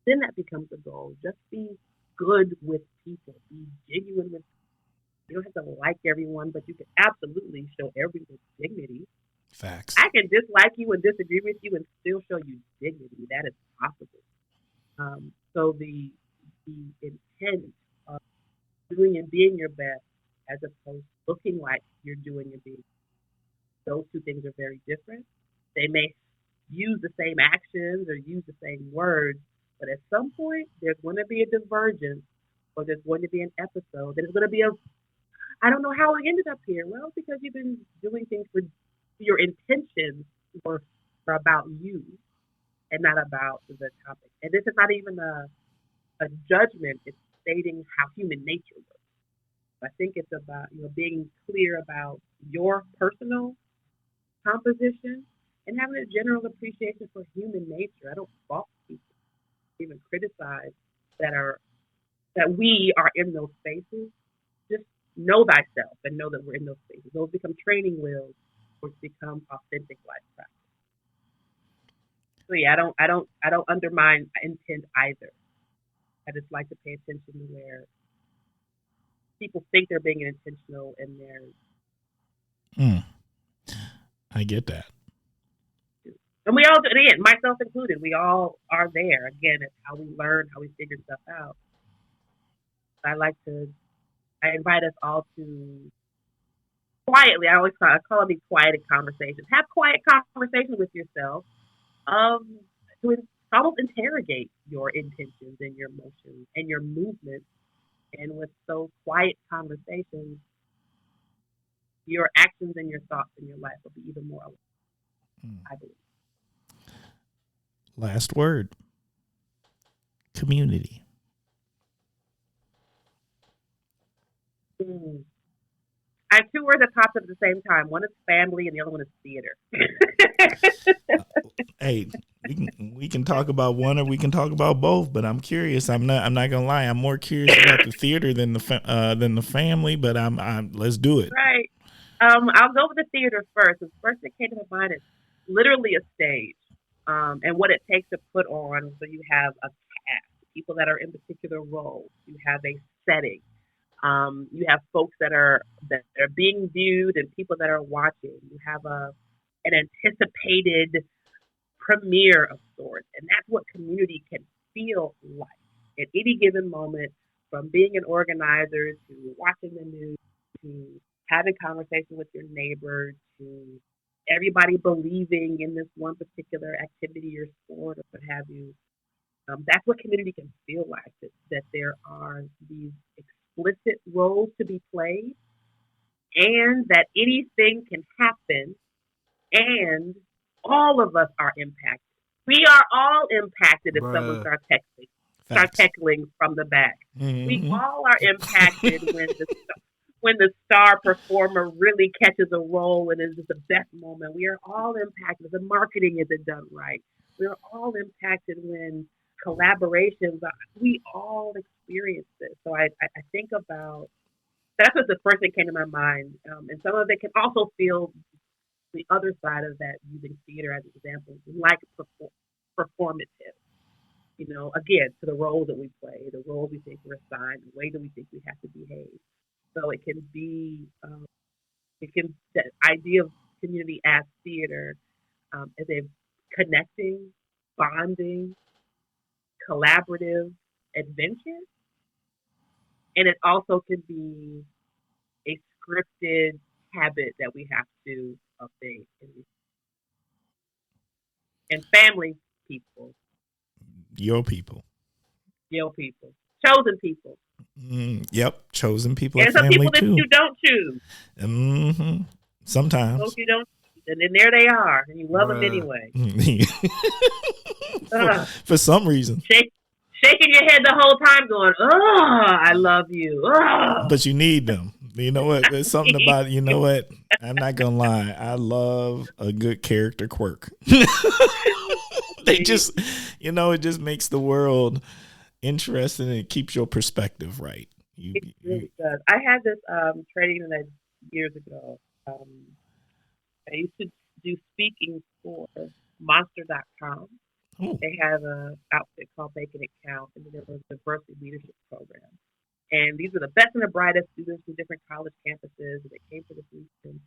Then that becomes a goal. Just be good with people. Be genuine with people. You don't have to like everyone, but you can absolutely show everyone dignity. Facts. I can dislike you and disagree with you and still show you dignity. That is possible. So the intent of doing and being your best as opposed to looking like you're doing and being, those two things are very different. They may use the same actions or use the same words, but at some point there's going to be a divergence or there's going to be an episode. There's going to be I don't know how we ended up here. Well, because you've been doing things for your intentions were about you and not about the topic. And this is not even a judgment. It's stating how human nature works. I think it's about being clear about your personal composition and having a general appreciation for human nature. I don't fault people, even criticize that we are in those spaces. Just know thyself and know that we're in those spaces. Those become training wheels, which become authentic life practice. So yeah, I don't undermine intent either. I just like to pay attention to where people think they're being intentional and they're. I get that. And we all, again, myself included, we all are there. Again, it's how we learn, how we figure stuff out. I invite us all to quietly, I call these quiet conversations. Have quiet conversations with yourself to almost interrogate your intentions and your emotions and your movements And with those quiet conversations, your actions and your thoughts in your life will be even more alive, I believe. Last word. Community. Mm. I have two words that popped up at the same time. One is family, and the other one is theater. Hey, we can talk about one or we can talk about both. But I'm curious. I'm not gonna lie. I'm more curious about the theater than the family. But I'm let's do it. Right. I'll go with the theater first. The first that came to my mind is literally a stage, and what it takes to put on. So you have a cast, people that are in particular roles. You have a setting. You have folks that are being viewed and people that are watching. You have an anticipated premiere of sorts, and that's what community can feel like at any given moment. From being an organizer to watching the news to having conversation with your neighbor to everybody believing in this one particular activity or sport or what have you. That's what community can feel like. That there are these explicit roles to be played, and that anything can happen, and all of us are impacted. We are all impacted if someone Bruh. starts Facts. heckling from the back. We Hmm. all are impacted when the star performer really catches a role and is the best moment. We are all impacted if the marketing isn't done right. We are all impacted when collaborations. We all experience this. So I think about that's what the first thing came to my mind, and some of it can also feel the other side of that, using theater as an example, like performative. Again, to the roles that we play, the roles we think we're assigned, the way that we think we have to behave. So that idea of community as theater, as a connecting, bonding, collaborative adventure, and it also can be a scripted habit that we have to update and family people, Your people. people, chosen people, Yep. Chosen people are and some family people that too. you don't choose, Hmm. those Sometimes. you don't, choose, and then there they are, and you love them Bruh. anyway. for, Ugh, for some reason. shaking your head the whole time, going, "Oh, I love you." Ugh. But you need them. You know what? There's something about, you know what? I'm not gonna lie. I love a good character quirk. They just, it just makes the world interesting and it keeps your perspective right. It really does. I had this training that years ago. Um, I used to do speaking for Monster.com. Oh, They have a outfit called Making It Count, and then there was a diversity leadership program. And these were the best and the brightest students from different college campuses that came to this region.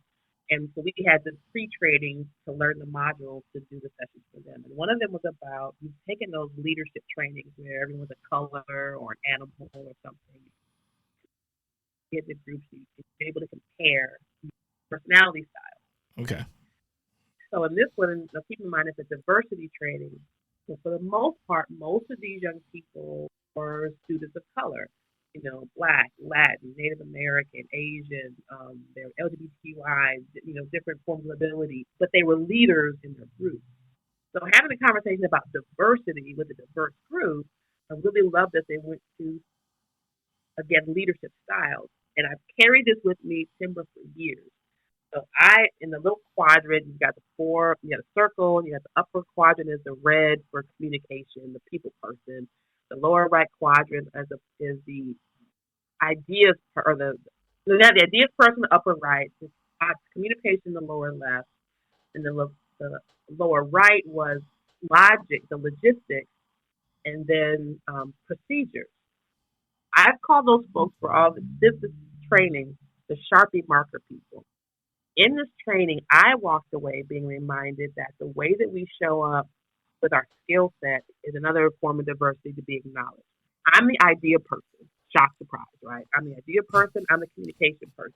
And so we had this pre-training to learn the modules to do the sessions for them. And one of them was about you've taken those leadership trainings where everyone's a color or an animal or something. You get the groups, you can be able to compare personality style. okay. So in this one, now keep in mind it's a diversity training. So for the most part, most of these young people were students of color. Black, Latin, Native American, Asian, they're LGBTQI, different forms of ability, but they were leaders in their group. So having a conversation about diversity with a diverse group, I really love that they went to, again, leadership styles. And I've carried this with me, Timber, for years. So in the little quadrant, you got the four, you got a circle, you got the upper quadrant is the red for communication, the people person. The lower right quadrant is the ideas, or the ideas person, the upper right, the communication, the lower left, and the lower right was logic, the logistics, and then procedures. I've called those folks for all this training the Sharpie marker people. In this training, I walked away being reminded that the way that we show up with our skill set is another form of diversity to be acknowledged. I'm the idea person. Shock, surprise, right? I'm the idea person. I'm the communication person.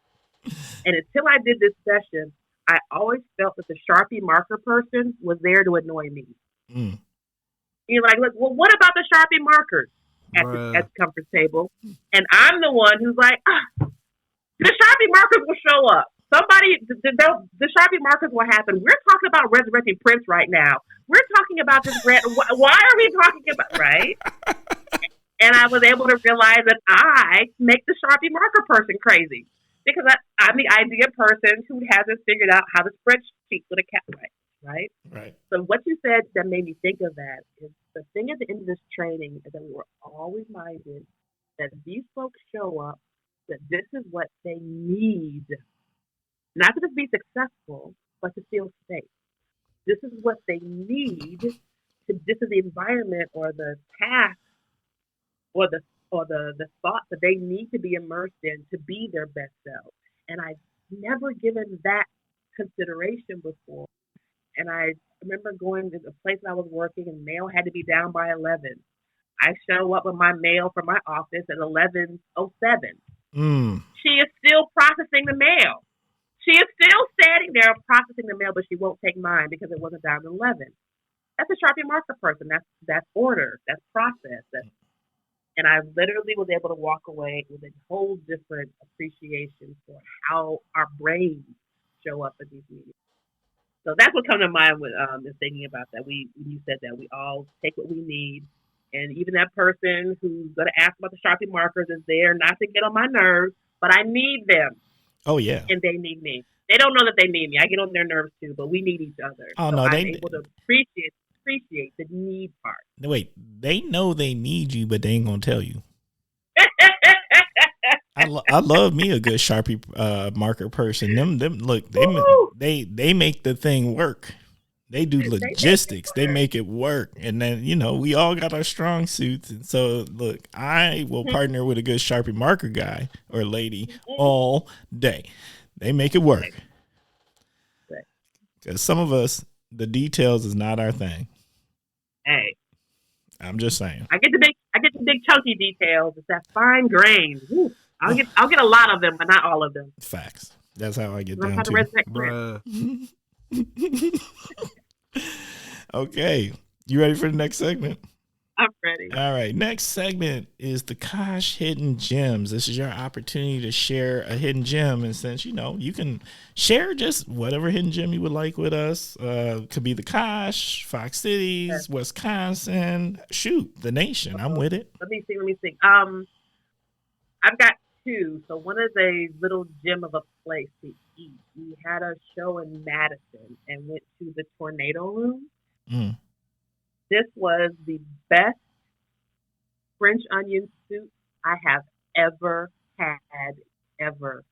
And until I did this session, I always felt that the Sharpie marker person was there to annoy me. Mm. You're like, look, well, what about the Sharpie markers? at the conference table, and I'm the one who's like, the Sharpie markers will show up. Somebody, the Sharpie markers will happen. We're talking about resurrecting Prince right now. We're talking about this grant. Why are we talking about, right? And I was able to realize that I make the Sharpie marker person crazy because I'm the idea person who hasn't figured out how to spreadsheet with a cat, right? Right. So what you said that made me think of that is the thing at the end of this training is that we were all reminded that these folks show up, that this is what they need, not to just be successful, but to feel safe. This is what they need. This is the environment or the task or the thought that they need to be immersed in to be their best self. And I've never given that consideration before. And I remember going to the place I was working and mail had to be down by 11. I show up with my mail from my office at 11:07. She is still processing the mail. She is still standing there processing the mail, but she won't take mine because it wasn't down at 11. That's a Sharpie marker person. That's order. That's process. And I literally was able to walk away with a whole different appreciation for how our brains show up at these meetings. So that's what comes to mind with thinking about that. You said that we all take what we need, and even that person who's going to ask about the Sharpie markers is there not to get on my nerves, but I need them. Oh yeah, and they need me. They don't know that they need me. I get on their nerves too, but we need each other. Oh so no, I'm able to appreciate the need part. Wait, they know they need you, but they ain't gonna tell you. I love me a good Sharpie marker person. Them look, they make the thing work. They do logistics. They make it work. And then, we all got our strong suits. And so look, I will partner with a good Sharpie marker guy or lady all day. They make it work. Because some of us, the details is not our thing. Hey, I'm just saying. I get the big chunky details. It's that fine grain. Woo. I'll get a lot of them, but not all of them. Facts. That's how I get down to it. Okay. You ready for the next segment? I'm ready. All right. Next segment is the Kosh Hidden Gems. This is your opportunity to share a hidden gem. And since, you can share just whatever hidden gem you would like with us. Could be the Kosh, Fox Cities, Wisconsin. Shoot, the nation. I'm with it. Let me see. I've got two. So one is a little gem of a place to eat. We had a show in Madison and went to the Tornado Room. This was the best French onion soup I have ever had, ever.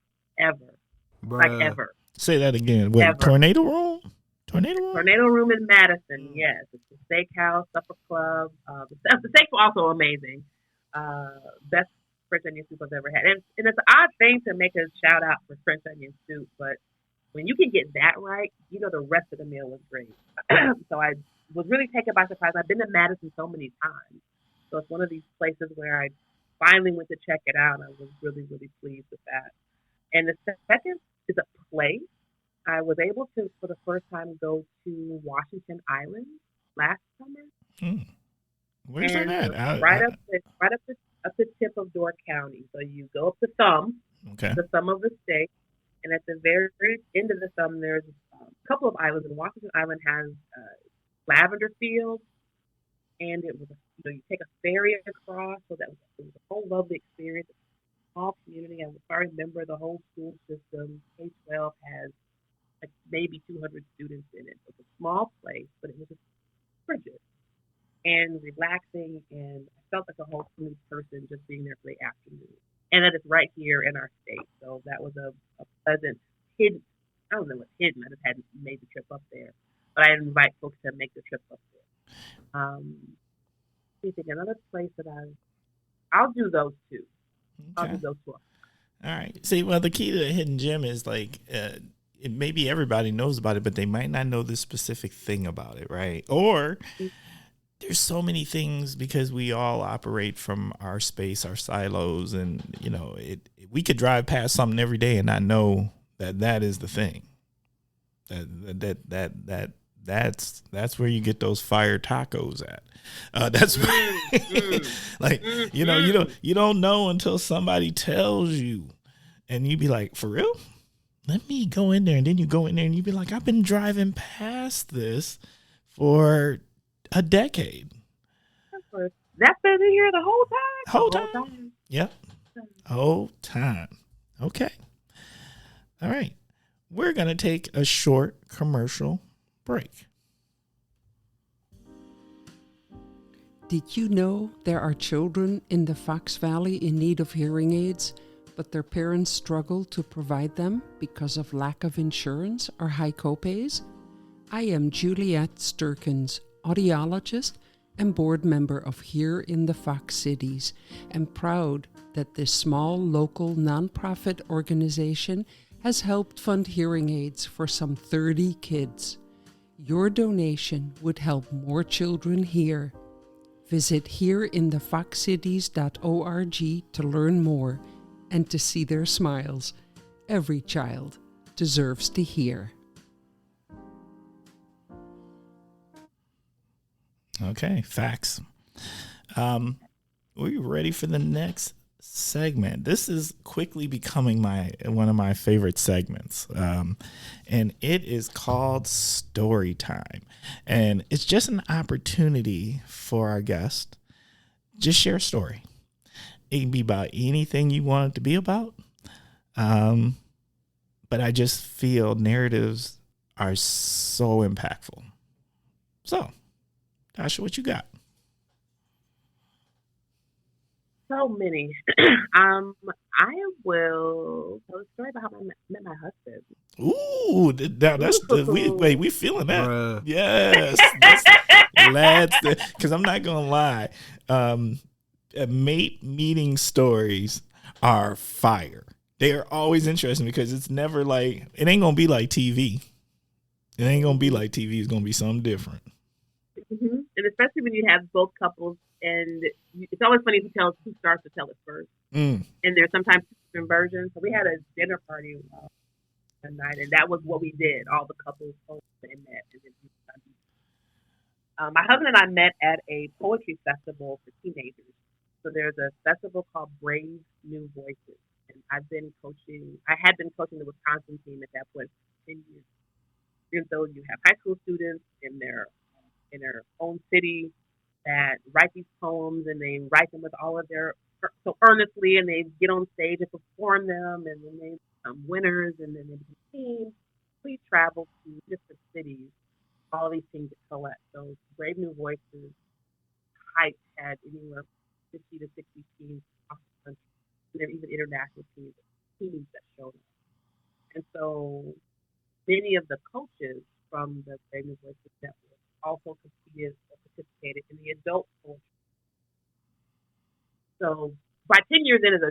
Like ever. Say that again. Wait, Tornado Room? Tornado Room in Madison, yes. It's a steakhouse, supper club. The steaks were also amazing. Best French onion soup I've ever had. And it's an odd thing to make a shout out for French onion soup, but when you can get that right, the rest of the meal was great. So I was really taken by surprise. I've been to Madison so many times. So it's one of these places where I finally went to check it out. And I was really, really pleased with that. And the second is a place. I was able to, for the first time, go to Washington Island last summer. Where's that at? Right up the tip of Door County. So you go up the thumb, the thumb of the state, and at the very end of the thumb, there's a couple of islands. And Washington Island has lavender fields, and it was you take a ferry across. So it was a whole lovely experience. It's a small community. If I remember, the whole school system, K-12, has like maybe 200 students in it. It's a small place, but it was just gorgeous and relaxing, and I felt like a whole new person just being there for the afternoon. And that it's right here in our state, so that was a pleasant hidden. I don't know what's hidden. I just hadn't made the trip up there, but I invite folks to make the trip up there. I think another place that I'll do those two. I'll do those two. All right. See, well, the key to a hidden gem is like maybe everybody knows about it, but they might not know the specific thing about it, right? Or there's so many things because we all operate from our space, our silos, and we could drive past something every day and not know that is the thing. That That's where you get those fire tacos at. That's where, like, you don't know until somebody tells you, and you be like, for real? Let me go in there. And then you go in there and you be like, I've been driving past this for a decade. That's been here the whole time. Whole time. Yep. Whole time. Okay. All right. We're going to take a short commercial break. Did you know there are children in the Fox Valley in need of hearing aids, but their parents struggle to provide them because of lack of insurance or high copays? I am Juliet Sturkins, audiologist and board member of Here in the Fox Cities, and proud that this small local nonprofit organization has helped fund hearing aids for some 30 kids. Your donation would help more children hear. Visit hereinthefoxcities.org to learn more and to see their smiles. Every child deserves to hear. Okay, facts. We're ready for the next segment. This is quickly becoming one of my favorite segments, and it is called Story Time. And it's just an opportunity for our guest just share a story. It can be about anything you want it to be about, but I just feel narratives are so impactful. So, Dasha, what you got? So many. I will tell a story about how I met my husband. Ooh, we feeling that. Bruh. Yes, let's. Because I'm not gonna lie, mate meeting stories are fire. They are always interesting because it's never like it ain't gonna be like TV. It ain't gonna be like TV. It's gonna be something different. Mm-hmm. And especially when you have both couples, and it's always funny who starts to tell it first. And there's sometimes different versions. So we had a dinner party one night, and that was what we did. All the couples and met. My husband and I met at a poetry festival for teenagers. So there's a festival called Brave New Voices, and I had been coaching the Wisconsin team at that point for 10 years. And so you have high school students in their own city that write these poems, and they write them with all of their so earnestly, and they get on stage and perform them, and then they become winners, and then they become teams. We travel to different cities, all these things that collect. So Brave New Voices Hype had anywhere from 50 to 60 teams across the country. And there were even international teams that showed up. And so many of the coaches from the Brave New Voices Network also participated in the adult poetry. So by 10 years in as a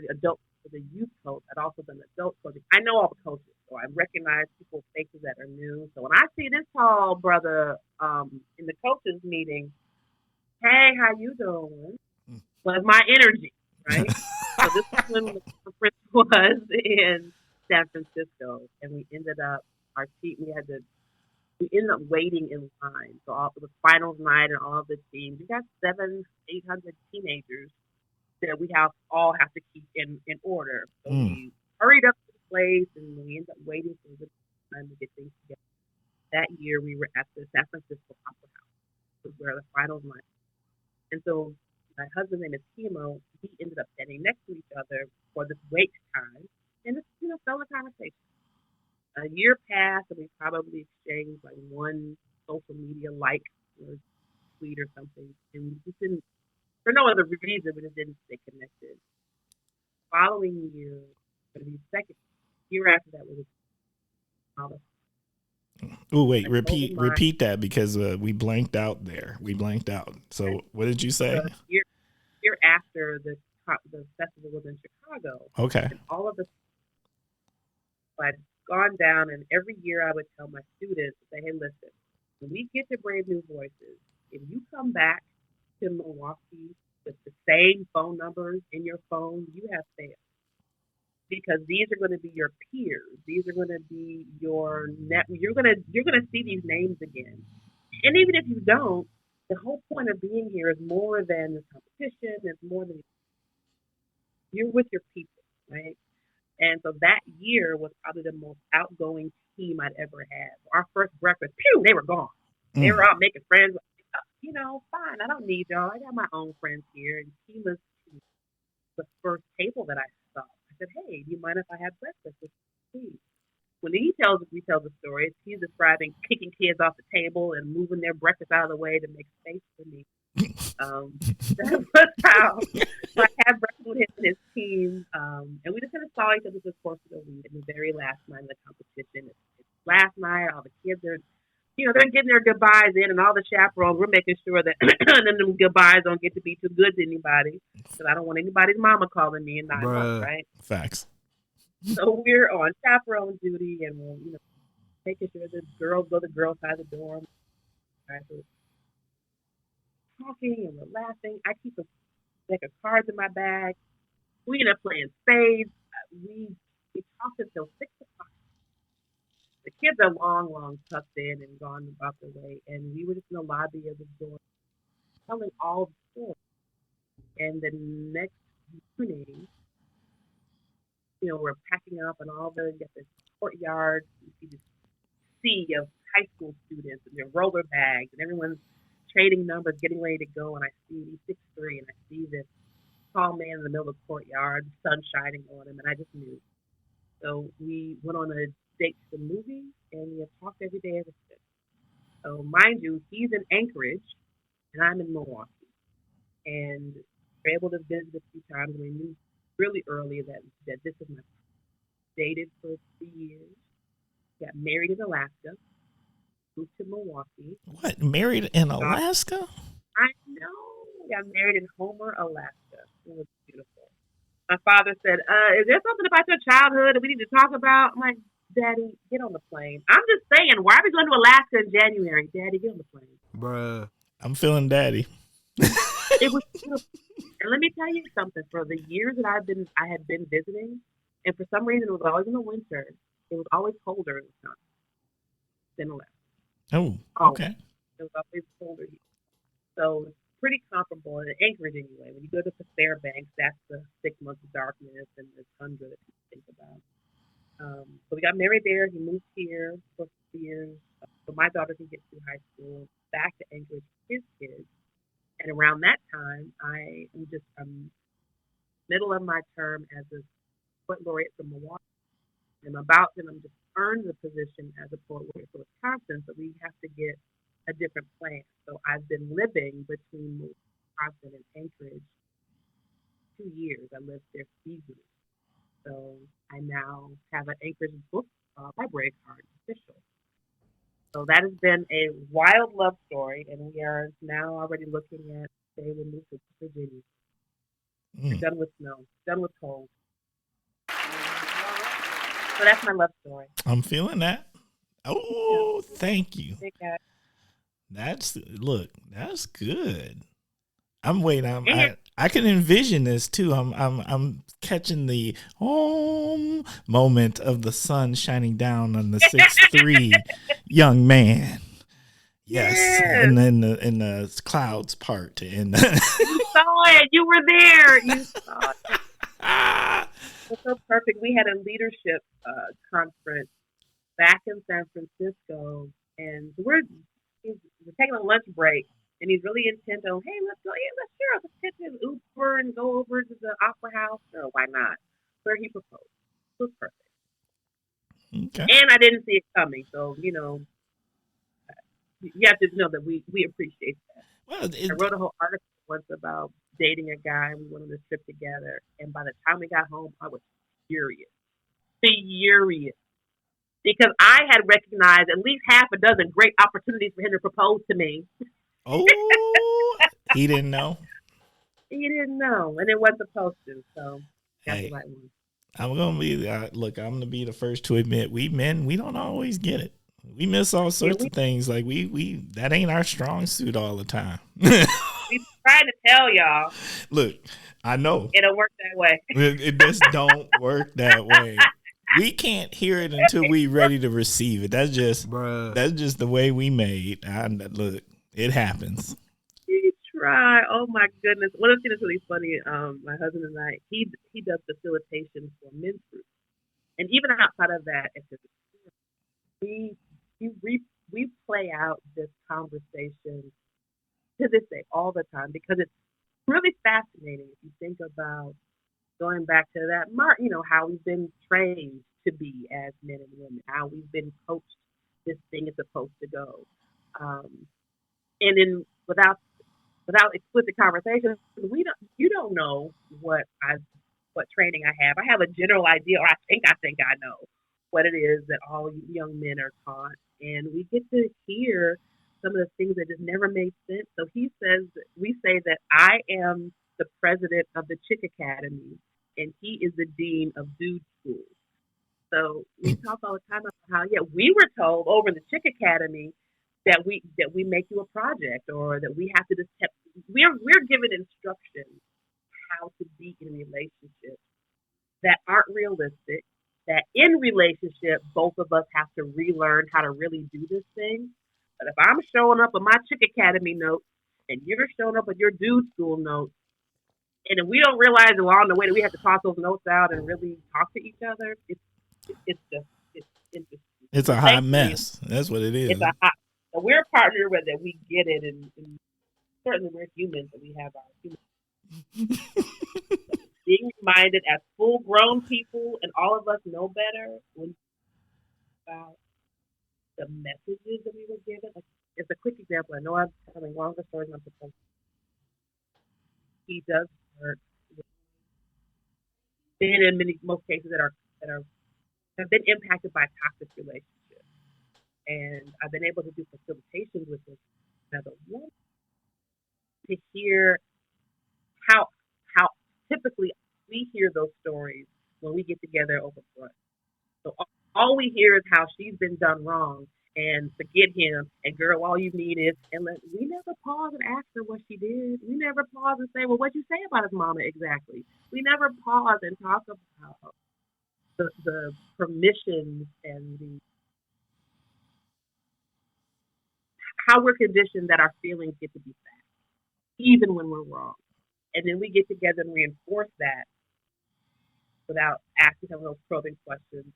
youth coach, I'd also done adult coaching. I know all the coaches, so I recognize people's faces that are new. So when I see this tall brother in the coaches meeting, hey, how you doing? Was my energy, right? So this is when the conference was in San Francisco, and we ended up we ended up waiting in line. So all the finals night and all of the teams, we got 700-800 teenagers that we all have to keep in order. So we hurried up to the place, and we ended up waiting for the time to get things together. That year, we were at the San Francisco Opera House, where the finals night. And so my husband's name is Timo. We ended up standing next to each other for this wait time, and it's fell in conversation. A year passed, and we probably exchanged like one social media or tweet or something, and we just didn't, for no other reason, we just didn't stay connected. Following year, for the second year after that, was another. Oh wait, repeat that because we blanked out there. We blanked out. So what did you say? Year after the festival was in Chicago. Okay. And all of the I'd gone down, and every year I would tell my students, say, hey, listen, when we get to Brave New Voices, if you come back to Milwaukee with the same phone numbers in your phone, you have failed. because these are going to be your peers. These are going to be your net. You're going to see these names again. And even if you don't, the whole point of being here is more than the competition. It's more than you're with your people, right? And so that year was probably the most outgoing team I'd ever had. Our first breakfast, pew, they were gone. They were out making friends. Fine. I don't need y'all. I got my own friends here. And she was the first table that I saw. I said, hey, do you mind if I have breakfast with you, please? When he tells the stories, he's describing kicking kids off the table and moving their breakfast out of the way to make space for me. That was how I had breakfast with him and his team, and we just kind of saw each other through the course of the week. And the very last night of the competition, it's last night, all the kids are, they're getting their goodbyes in, and all the chaperones, we're making sure that them goodbyes don't get to be too good to anybody, because I don't want anybody's mama calling me in 9 months, right? Facts. So we're on chaperone duty, and we're, making sure the girls go to the girls' side of the dorm. Right? So we're talking and we're laughing. I keep a deck of cards in my bag. We end up playing spades. We talked until 6:00. The kids are long tucked in and gone about their way, and we were just in the lobby of the dorm telling all the stories. And the next morning, we're packing up, and you got this courtyard. You see this sea of high school students and their roller bags, and everyone's trading numbers, getting ready to go. And I see he's 6'3", and I see this tall man in the middle of the courtyard, sun shining on him, and I just knew. So we went on a date to the movies, and we have talked every day ever since. So mind you, he's in Anchorage, and I'm in Milwaukee, and we're able to visit a few times. And we knew really early that this is my dated for 3 years. Got married in Alaska, moved to Milwaukee. What? Married in Alaska? I know. Got married in Homer, Alaska. It was beautiful. My father said, is there something about your childhood that we need to talk about? I'm like, Daddy, get on the plane. I'm just saying, why are we going to Alaska in January? Daddy, get on the plane. Bruh. I'm feeling daddy. It was beautiful. And let me tell you something. For the years that I had been visiting, and for some reason it was always in the winter, it was always colder in Wisconsin than Alaska. Oh, okay. It was always colder here. So it's pretty comparable in Anchorage anyway. When you go to the Fairbanks, that's the 6 months of darkness and the tundra that people think about. So we got married there. He moved here for 2 years. So my daughter can get through high school, back to Anchorage with his kids. And around that time, I am just middle of my term as a poet laureate from Milwaukee. I'm just earned the position as a poet laureate for Wisconsin, so we have to get a different plan. So I've been living between Wisconsin and Anchorage 2 years. I lived there seasonally. So I now have an Anchorage book library card official. So that has been a wild love story, and we are now already looking at, say, we'll move to Virginia. We're done with snow, done with cold. So that's my love story. I'm feeling that. Oh, thank you. That's good. I'm waiting. I can envision this too. I'm catching the moment of the sun shining down on the 6'3" young man. Yes, and then the clouds part. And you saw it. You were there. You saw it. It's so perfect. We had a leadership conference back in San Francisco, and we're taking a lunch break. And he's really intent on, hey, let's catch his Uber and go over to the Opera House. Sure, why not? Where he proposed. It was perfect. Okay. And I didn't see it coming. So, you have to know that we appreciate that. Well, I wrote a whole article once about dating a guy, and we went on this trip together. And by the time we got home, I was furious. Because I had recognized at least half a dozen great opportunities for him to propose to me. Oh, he didn't know. He didn't know, and it wasn't supposed to. So that's the right one. I'm gonna be the first to admit we men, we don't always get it. We miss all sorts of things. Like we that ain't our strong suit all the time. We trying to tell y'all. Look, I know. It don't work that way. It just don't work that way. We can't hear it until we ready to receive it. Bruh. That's just the way we made. Look, it happens. We try. Oh my goodness. One of the things that's really funny, my husband and I, he does facilitation for men's groups. And even outside of that, it's just, we we play out this conversation to this day all the time because it's really fascinating if you think about going back to that, how we've been trained to be as men and women, how we've been coached this thing is supposed to go. And then without explicit conversation, you don't know what training I have. I have a general idea, or I think I know what it is that all young men are taught, and we get to hear some of the things that just never made sense. So we say that I am the president of the Chick Academy, and he is the dean of Dude School. So we talk all the time about how we were told over in the Chick Academy that we make you a project, or that we have to just we're given instructions how to be in relationships that aren't realistic. That in relationship, both of us have to relearn how to really do this thing. But if I'm showing up with my Chick Academy notes and you're showing up with your Dude School notes, and if we don't realize along the way that we have to toss those notes out and really talk to each other, it's interesting. It's a hot mess. That's what it is. It's a hot. So we're a partner with it. We get it, and certainly we're humans, and we have our human. Being reminded as full-grown people, and all of us know better when about the messages that we were given. Like, it's a quick example. I know I'm telling longer stories than I'm supposed to. He does work with men in most cases that have been impacted by toxic relationships, and I've been able to do facilitations with this another woman to hear how typically we hear those stories when we get together over brunch. So all we hear is how she's been done wrong and forget him, and girl, all you need is, we never pause and ask her what she did. We never pause and say, well, what'd you say about his mama exactly? We never pause and talk about the permissions and how we're conditioned that our feelings get to be facts, even when we're wrong. And then we get together and reinforce that without asking some of those probing questions.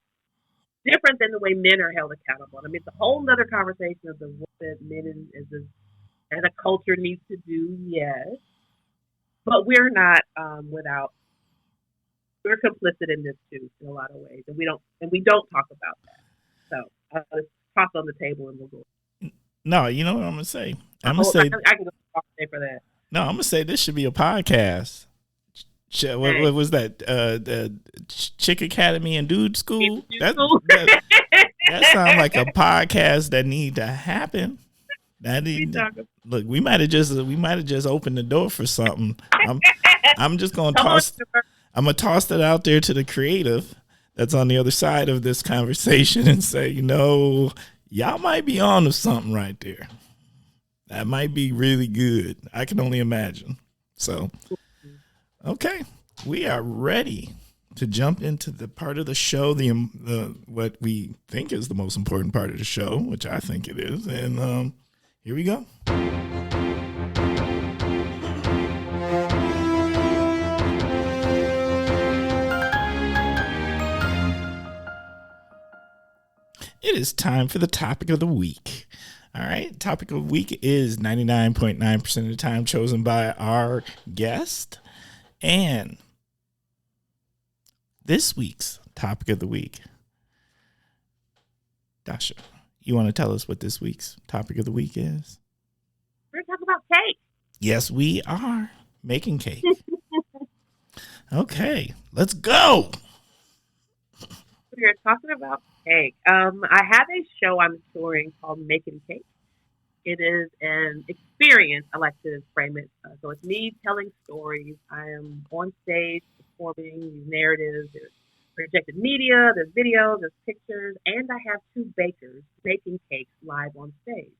Different than the way men are held accountable. I mean, it's a whole other conversation of what men as a culture needs to do, yes. But we're not we're complicit in this too in a lot of ways. And we don't talk about that. So I'll just toss on the table and we'll go. No, you know what I'm gonna say? I can go all day for that. No, I'm gonna say this should be a podcast. What was that? The Chick Academy and Dude School. That sounds like a podcast that need to happen. Look, we might have just opened the door for something. I'm just gonna toss. I'm gonna toss it out there to the creative that's on the other side of this conversation and say, y'all might be on to something right there. That might be really good. I can only imagine. So, okay, we are ready to jump into the part of the show, the what we think is the most important part of the show, which I think it is. And here we go. It is time for the topic of the week. All right. Topic of the week is 99.9% of the time chosen by our guest. And this week's topic of the week, Dasha, you want to tell us what this week's topic of the week is? We're going to talk about cake. Yes, we are making cake. Okay, let's go. We're talking about cake. I have a show I'm touring called Makin Cake. It is an experience, I like to frame it. So it's me telling stories. I am on stage performing these narratives. There's projected media, there's videos, there's pictures, and I have two bakers making cakes live on stage.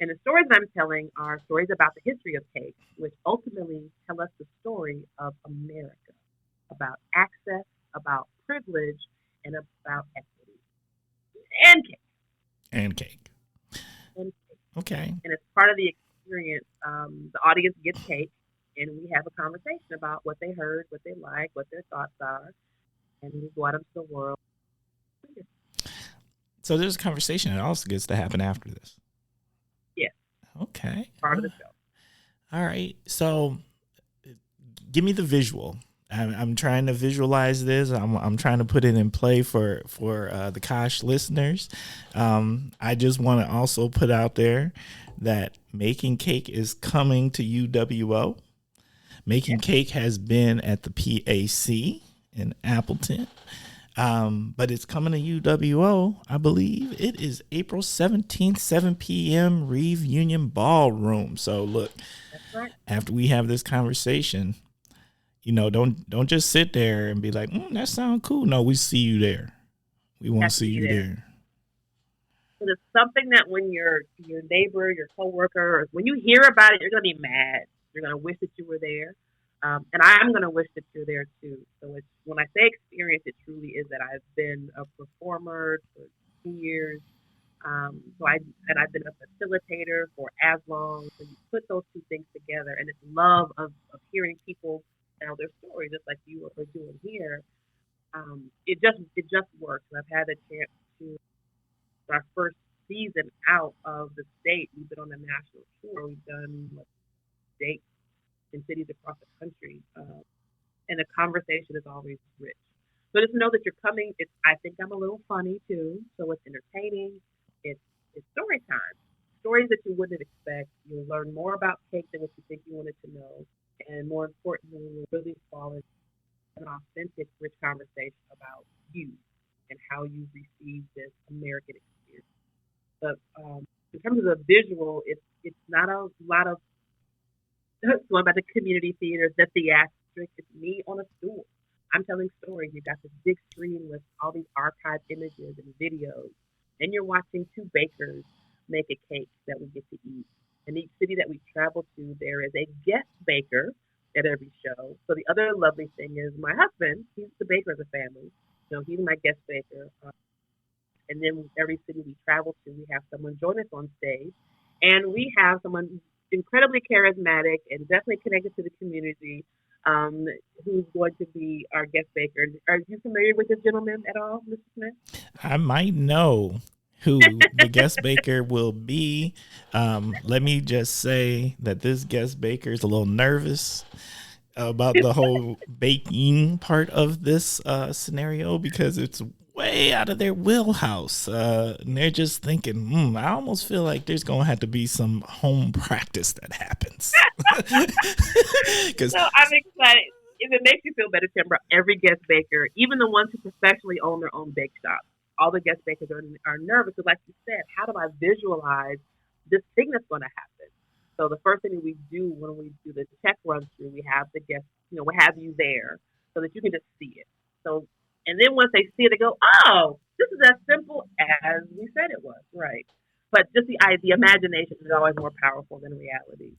And the stories I'm telling are stories about the history of cake, which ultimately tell us the story of America, about access, about privilege, and about equity. And cake. And cake. And cake. Okay. And as part of the experience, the audience gets cake, and we have a conversation about what they heard, what they like, what their thoughts are, and we go out into the world. So there's a conversation that also gets to happen after this. Yes. Okay. Part of the show. All right. So give me the visual. I'm trying to visualize this. I'm trying to put it in play for the Kosh listeners. I just want to also put out there that Making Cake is coming to UWO. Making Cake has been at the PAC in Appleton. But it's coming to UWO, I believe. It is April 17th, 7 p.m., Reeve Union Ballroom. So look, That's right. After we have this conversation, don't just sit there and be like, that sounds cool. No, we see you there. We want to see you there. So it's something that when your neighbor, your coworker, when you hear about it, you're going to be mad. You're going to wish that you were there. And I'm going to wish that you're there too. So when I say experience, it truly is that I've been a performer for 2 years. I've been a facilitator for as long. So you put those two things together, and this love of hearing people tell their stories, just like you are doing here. It just works. And I've had a chance to our first season out of the state. We've been on a national tour. We've done dates in cities across the country, and the conversation is always rich. So just know that you're coming. I think I'm a little funny too, so it's entertaining. It's story time, stories that you wouldn't expect. You'll learn more about cake than what you think you wanted to know, and more importantly, you'll really fall into an authentic, rich conversation about you and how you receive this American experience. But in terms of the visual, it's not a lot of going back to community theater, the theatric. It's me on a stool. I'm telling stories. You've got this big screen with all these archived images and videos. And you're watching two bakers make a cake that we get to eat. In each city that we travel to, there is a guest baker at every show. So the other lovely thing is my husband, he's the baker of the family. He's my guest baker. And then every city we travel to, we have someone join us on stage. And we have someone incredibly charismatic and definitely connected to the community, who's going to be our guest baker. Are you familiar with this gentleman at all, Mr. Smith? I might know who the guest baker will be. Let me just say that this guest baker is a little nervous about the whole baking part of this scenario because it's way out of their wheelhouse. And they're just thinking, I almost feel like there's going to have to be some home practice that happens. So I'm excited. If it makes you feel better, Timber, every guest baker, even the ones who professionally own their own bake shop, all the guest bakers are nervous. So like you said, how do I visualize this thing that's going to happen? So the first thing that we do when we do the check run through, we have the guests, we have you there so that you can just see it. So, and then once they see it, they go, oh, this is as simple as we said it was, right? But just the imagination is always more powerful than reality.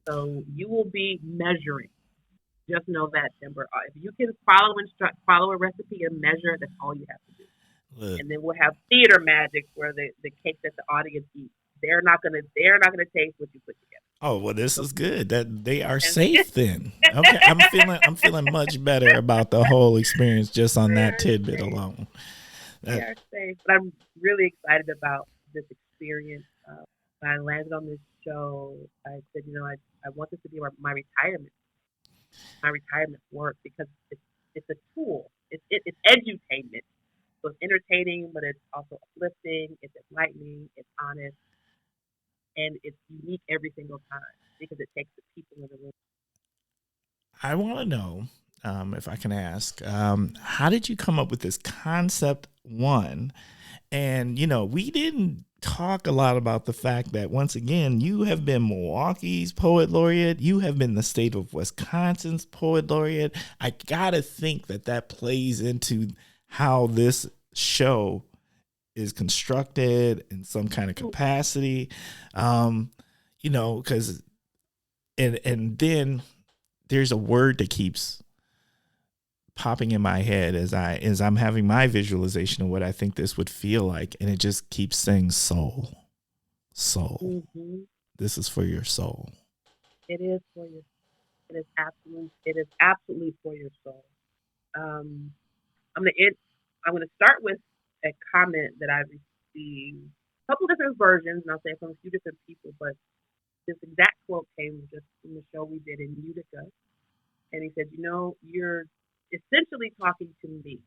So you will be measuring. Just know that, Timber. If you can follow a recipe and measure, that's all you have to do. Look. And then we'll have theater magic where the cake that the audience eats, they're not gonna taste what you put together. Oh well, this is good. That they are safe then. Okay, I'm feeling much better about the whole experience just on that tidbit alone. They are safe, but I'm really excited about this experience. When I landed on this show, I said, I want this to be my retirement work because it's a tool. It's edutainment. So it's entertaining, but it's also uplifting. It's enlightening. It's honest. And it's unique every single time because it takes the people in the room. I want to know, if I can ask, how did you come up with this concept, one? And, we didn't talk a lot about the fact that, once again, you have been Milwaukee's Poet Laureate. You have been the state of Wisconsin's Poet Laureate. I got to think that plays into how this show is constructed in some kind of capacity. because and then there's a word that keeps popping in my head as I'm having my visualization of what I think this would feel like, and it just keeps saying soul. Mm-hmm. This is for your soul. It is for your. It is absolutely for your soul. Um, I'm gonna start with a comment that I received. A couple different versions, and I'll say from a few different people, but this exact quote came just from the show we did in Utica, and he said, you're essentially talking to me,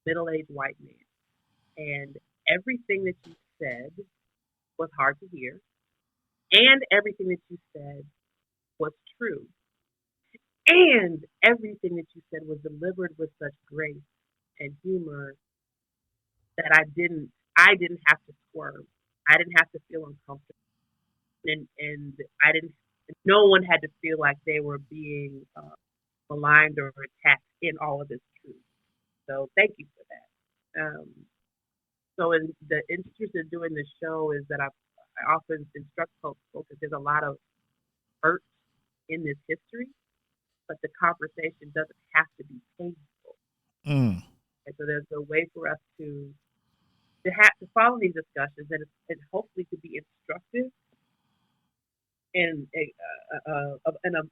middle-aged white man, and everything that you said was hard to hear, and everything that you said was true, and everything that you said was delivered with such grace and humor that I didn't have to squirm. I didn't have to feel uncomfortable, and I didn't. No one had to feel like they were being maligned or attacked in all of this truth. So thank you for that. So in the interest of doing this show is that I often instruct folks because there's a lot of hurt in this history, but the conversation doesn't have to be painful. Mm. And so there's a way for us to follow these discussions and hopefully to be instructive and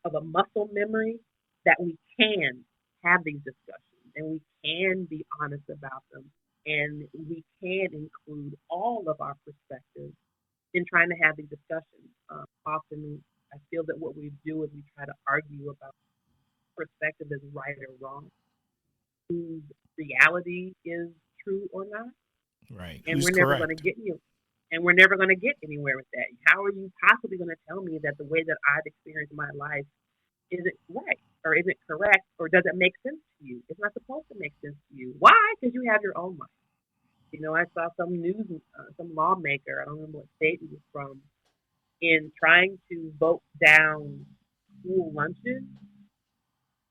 of a muscle memory that we can have these discussions and we can be honest about them and we can include all of our perspectives in trying to have these discussions. Often, I feel that what we do is we try to argue about perspective is right or wrong, whose reality is true or not, Right. and Who's we're never correct? going to get you. And we're never going to get anywhere with that. How are you possibly going to tell me that the way that I've experienced my life isn't right or isn't correct or doesn't make sense to you? It's not supposed to make sense to you. Why? Because you have your own mind. I saw some lawmaker, I don't remember what state he was from, in trying to vote down school lunches.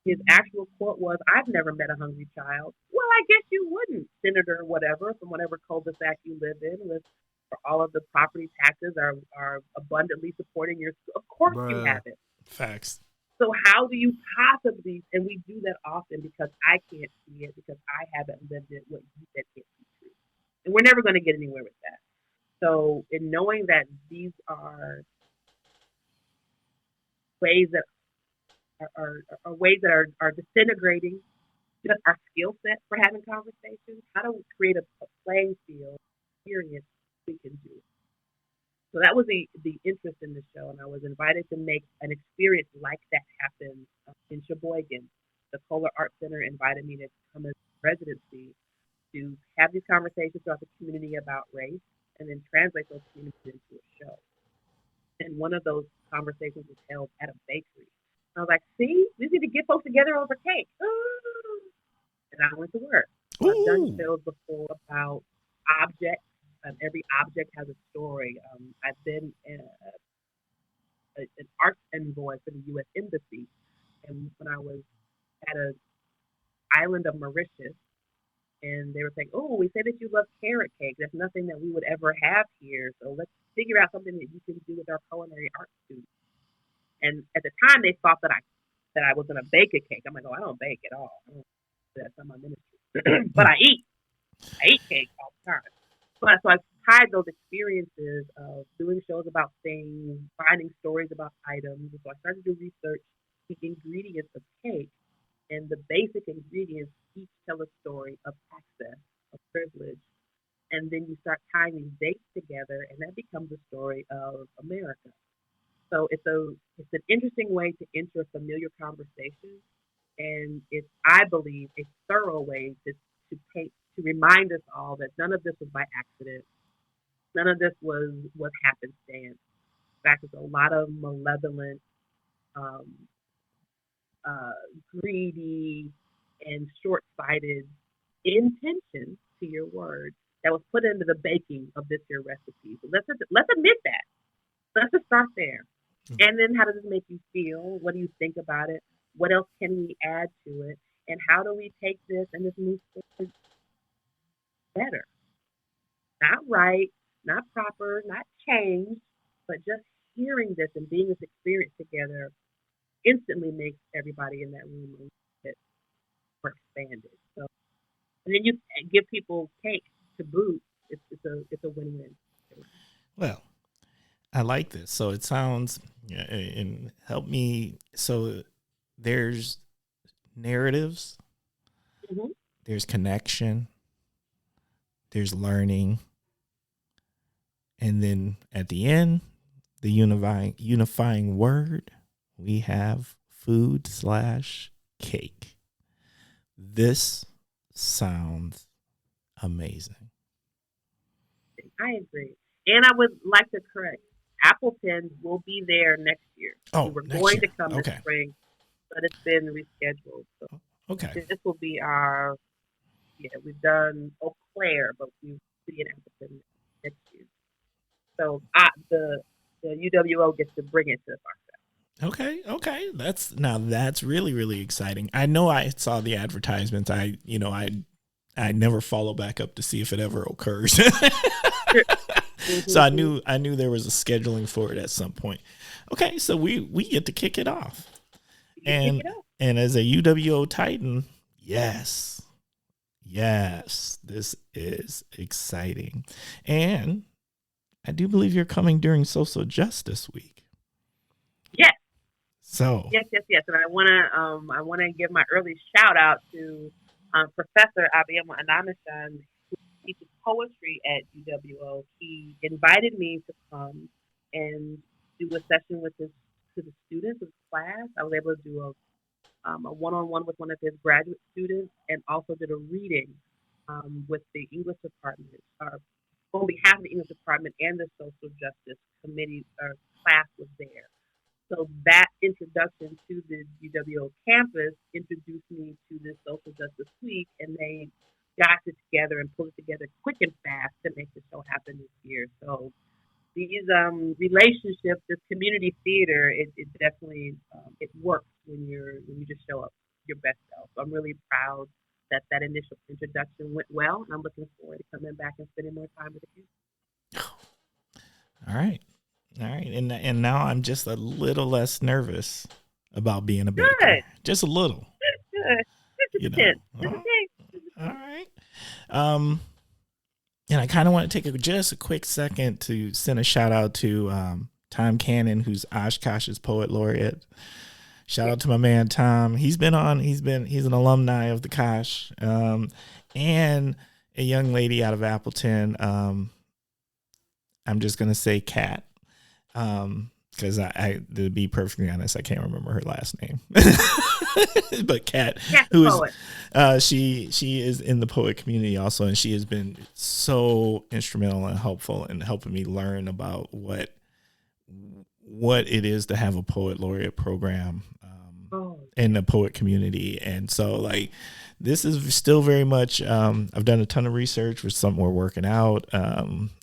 His actual quote was, "I've never met a hungry child." Well, I guess you wouldn't, Senator whatever, from whatever cul-de-sac you live in, with for all of the property taxes are abundantly supporting your school. Of course you have it. Facts. So how do you possibly, and we do that often because I can't see it, because I haven't lived it, what you said can't be true. And we're never going to get anywhere with that. So in knowing that these are ways that are ways that are disintegrating just our skill set for having conversations, how do we create a playing field experience we can do? So that was the interest in the show, and I was invited to make an experience like that happen in Sheboygan. The Kohler Art Center invited me to come as residency to have these conversations throughout the community about race, and then translate those communities into a show. And one of those conversations was held at a bakery. I was like, "See, we need to get folks together over cake." And I went to work. So I've done shows before about objects. Every object has a story. I've been an art envoy for the U.S. Embassy, and when I was at an island of Mauritius, and they were saying, "Oh, we say that you love carrot cake. That's nothing that we would ever have here. So let's figure out something that you can do with our culinary art students." And at the time, they thought that I was going to bake a cake. I'm like, "Oh, I don't bake at all. That's not my ministry." But I eat cake all the time. So I've tied those experiences of doing shows about things, finding stories about items. So I started to research the ingredients of cake, and the basic ingredients each tell a story of access, of privilege. And then you start tying these dates together, and that becomes a story of America. So it's an interesting way to enter a familiar conversation, and it's, I believe, a thorough way to remind us all that none of this was by accident. None of this was happenstance. In fact, there's a lot of malevolent, um, greedy, and short-sighted intention, to your word, that was put into the baking of this here recipe. So let's admit that. Let's just start there. And then how does it make you feel? What do you think about it? What else can we add to it? And how do we take this and just move forward better? Not right, not proper, not changed, but just hearing this and being this experience together instantly makes everybody in that room a little bit more expanded. So, and then you give people cake to boot. It's a win-win. Well, I like this. So it sounds, and help me. So there's narratives, Hmm. there's connection, there's learning, and then at the end, the unifying word, we have food/cake. This sounds amazing. I agree. And I would like to correct. Appleton will be there next year. We Oh, were next going year. to come this Okay. spring, but it's been rescheduled. So Okay. this will be our, yeah, we've done Eau Claire, but we'll be in Appleton next year. So the UWO gets to bring it to the park. Okay. That's really, really exciting. I know I saw the advertisements. I never follow back up to see if it ever occurs. So Mm-hmm. I knew there was a scheduling for it at some point. Okay, so we get to kick it off. You kick And it off. and as a UWO Titan, yes. Yes, this is exciting. And I do believe you're coming during Social Justice Week. Yes, So, yes. And I wanna give my early shout out to Professor Abiyama Anamishan, who teaches poetry at UWO. He invited me to come and do a session with his to the students of the class. I was able to do a one-on-one with one of his graduate students, and also did a reading with the English department, on behalf of the English department and the social justice committee class was there. So that introduction to the UWO campus introduced me to this social justice week, and they got it together and pulled it together quick and fast to make the show happen this year. So these relationships, this community theater, it definitely it works when you just show up your best self. So I'm really proud that that initial introduction went well, and I'm looking forward to coming back and spending more time with you. all right. All right. And now I'm just a little less nervous about being a baker. Good, Just a little, good. This you is know. tense. This is tense. All right. Um and I kind of want to take just a quick second to send a shout out to Tom Cannon, who's Oshkosh's poet laureate. Shout out to my man Tom. He's an alumni of the Kosh, and a young lady out of Appleton. I'm just gonna say Kat, because I to be perfectly honest, I can't remember her last name. But Kat, Yes, who is poet. she is in the poet community also, and she has been so instrumental and helpful in helping me learn about what it is to have a poet laureate program Oh, in the poet community. And so like this is still very much I've done a ton of research with something we're working out.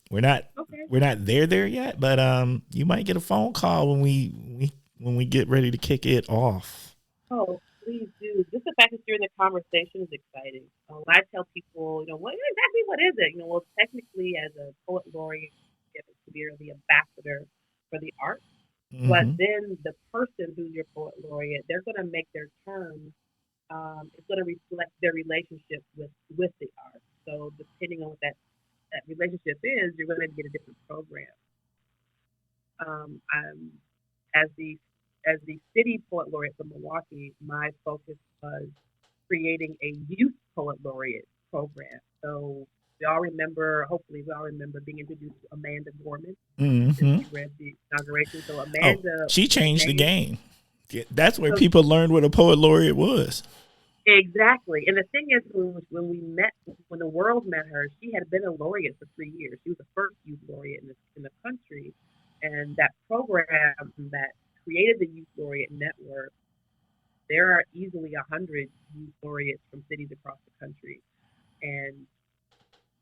We're not okay. there yet, but you might get a phone call when we get ready to kick it off. Oh, please do. Just the fact that you're in the conversation is exciting. When I tell people, what is it? Well, technically, as a poet laureate, you're the ambassador for the arts. But Hmm. then the person who's your poet laureate, they're going to make their term. It's going to reflect their relationship with the art. So depending on what that relationship is, you're going to get a different program. I'm as the city poet laureate for Milwaukee, my focus was creating a youth poet laureate program. So hopefully we all remember being introduced to Amanda Gorman since Hmm. we read the inauguration. So Oh, Amanda she was changed the named. game. Yeah, that's where So people learned what a poet laureate was. exactly. And the thing is, when the world met her, she had been a laureate for 3 years. She was the first youth laureate in the country. And that program that created the Youth Laureate Network, there are easily 100 youth laureates from cities across the country. And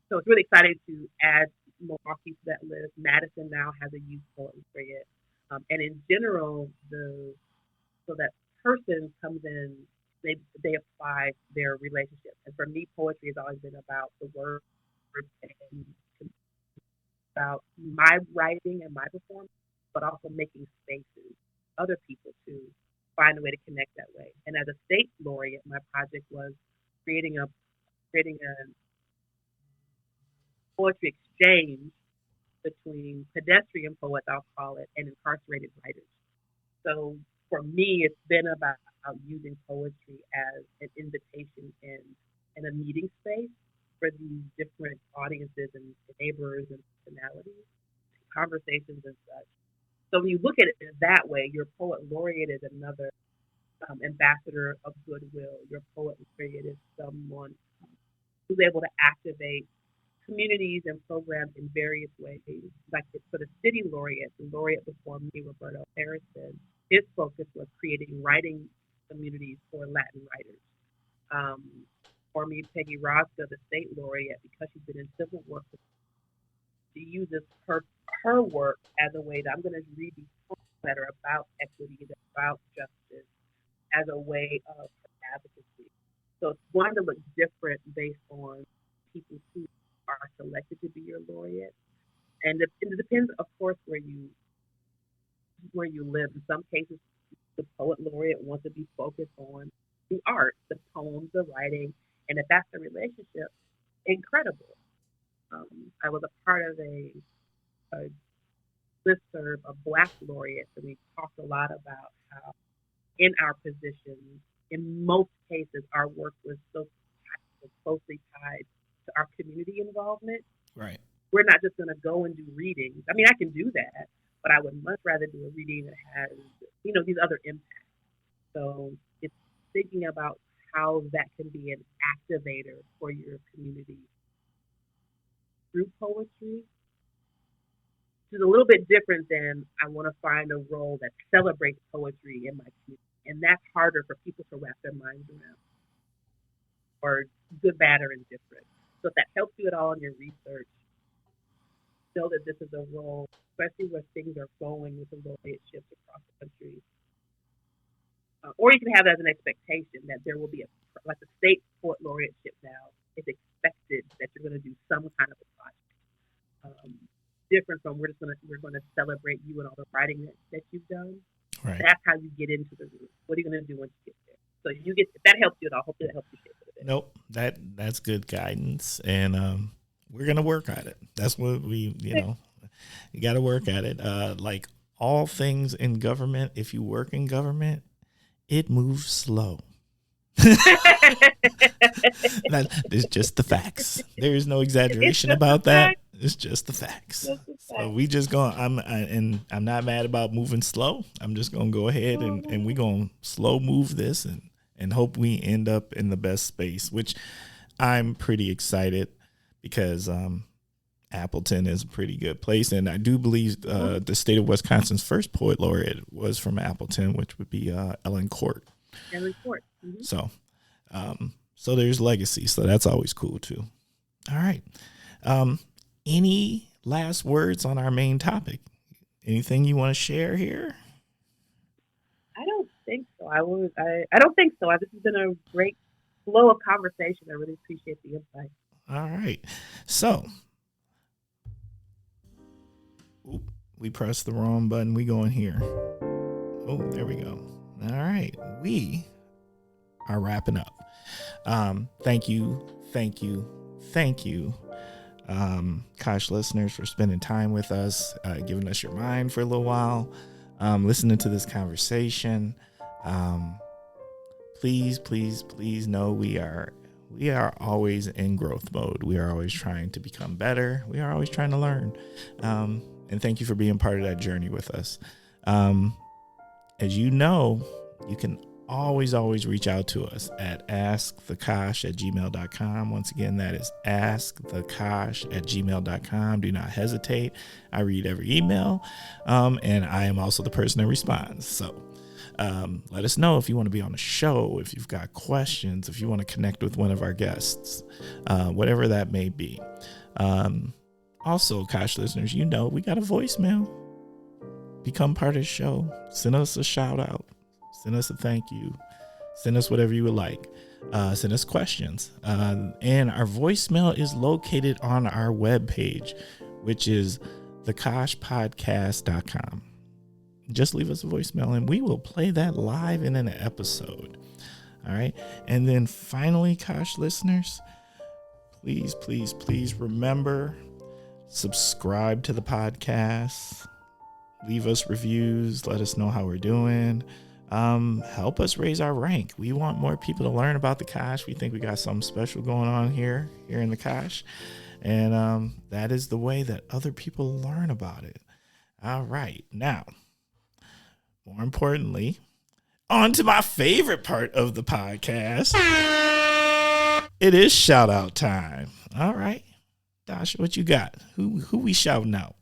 so it's really exciting to add Milwaukee to that list. Madison now has a youth poet laureate. And in general, so that person comes in, they apply their relationship. And for me, poetry has always been about the words and about my writing and my performance. but also making spaces, other people to find a way to connect that way. And as a state laureate, my project was creating a poetry exchange between pedestrian poets, I'll call it, and incarcerated writers. So for me, it's been about using poetry as an invitation and a meeting space for these different audiences and neighbors and personalities, conversations and such. So when you look at it that way, your poet laureate is another ambassador of goodwill. Your poet laureate is someone who's able to activate communities and programs in various ways. Like for the city laureate, the laureate before me, Roberto Harrison, his focus was creating writing communities for Latin writers. For me, Peggy Rosca, the state laureate, because she's been in civil work, she uses her work as a way that I'm going to read these poems that are about equity, that are about justice, as a way of advocacy. So it's going to look different based on people who are selected to be your laureate. And it depends, of course, where you live. In some cases, the poet laureate wants to be focused on the art, the poems, the writing, and if that's the relationship, incredible. I was a part of a listserv of Black laureates, and we talked a lot about how in our positions, in most cases, our work was so closely tied to our community involvement. Right. We're not just going to go and do readings. I mean, I can do that, but I would much rather do a reading that has, these other impacts. So it's thinking about how that can be an activator for your community through poetry, which is a little bit different than I want to find a role that celebrates poetry in my community. And that's harder for people to wrap their minds around, or good, bad, or indifferent. So if that helps you at all in your research, know that this is a role, especially where things are going with the laureateships across the country. Or you can have it as an expectation that there will be like the state poet laureateship now is expected that you're going to do some kind of a project. Different from we're going to celebrate you and all the writing that you've done. Right. That's how you get into the room. What are you going to do once you get there? So if that helps you at all, hopefully that helps you shape it a bit. Nope, that's good guidance, and we're gonna work at it. That's what you got to work at it. Like all things in government, if you work in government, it moves slow. It's just the facts. There is no exaggeration about that. It's just the facts. So we just going. I'm not mad about moving slow. I'm just gonna go ahead and we gonna slow move this and hope we end up in the best space. Which I'm pretty excited because Appleton is a pretty good place, and I do believe the state of Wisconsin's first poet laureate was from Appleton, which would be Ellen Court. Ellen Court. Mm-hmm. So there's legacy. So that's always cool too. All right. Any last words on our main topic? Anything you want to share here? I don't think so. I don't think so. This has been a great flow of conversation. I really appreciate the insight. All right. So we pressed the wrong button. We going here. Oh, there we go. All right. We are wrapping up. Thank you, Kosh listeners, for spending time with us, giving us your mind for a little while, listening to this conversation. Please know we are always in growth mode. We are always trying to become better. We are always trying to learn. And thank you for being part of that journey with us. As you know, you can always reach out to us at askthekosh@gmail.com. Once again, that is askthekosh@gmail.com. Do not hesitate. I read every email, and I am also the person that responds. So let us know if you want to be on the show, if you've got questions, if you want to connect with one of our guests, whatever that may be. Also, Kosh listeners, we got a voicemail. Become part of the show. Send us a shout out. Send us a thank you. Send us whatever you would like. Send us questions. And our voicemail is located on our webpage, which is thekoshpodcast.com. Just leave us a voicemail and we will play that live in an episode. All right. And then finally, Kosh listeners, please, please, please remember, subscribe to the podcast, leave us reviews, let us know how we're doing. Help us raise our rank. We want more people to learn about the Kosh. We think we got something special going on here in the Kosh. And that is the way that other people learn about it. All right. Now, more importantly, on to my favorite part of the podcast. It is shout out time. All right. Dasha, what you got? Who we shouting out?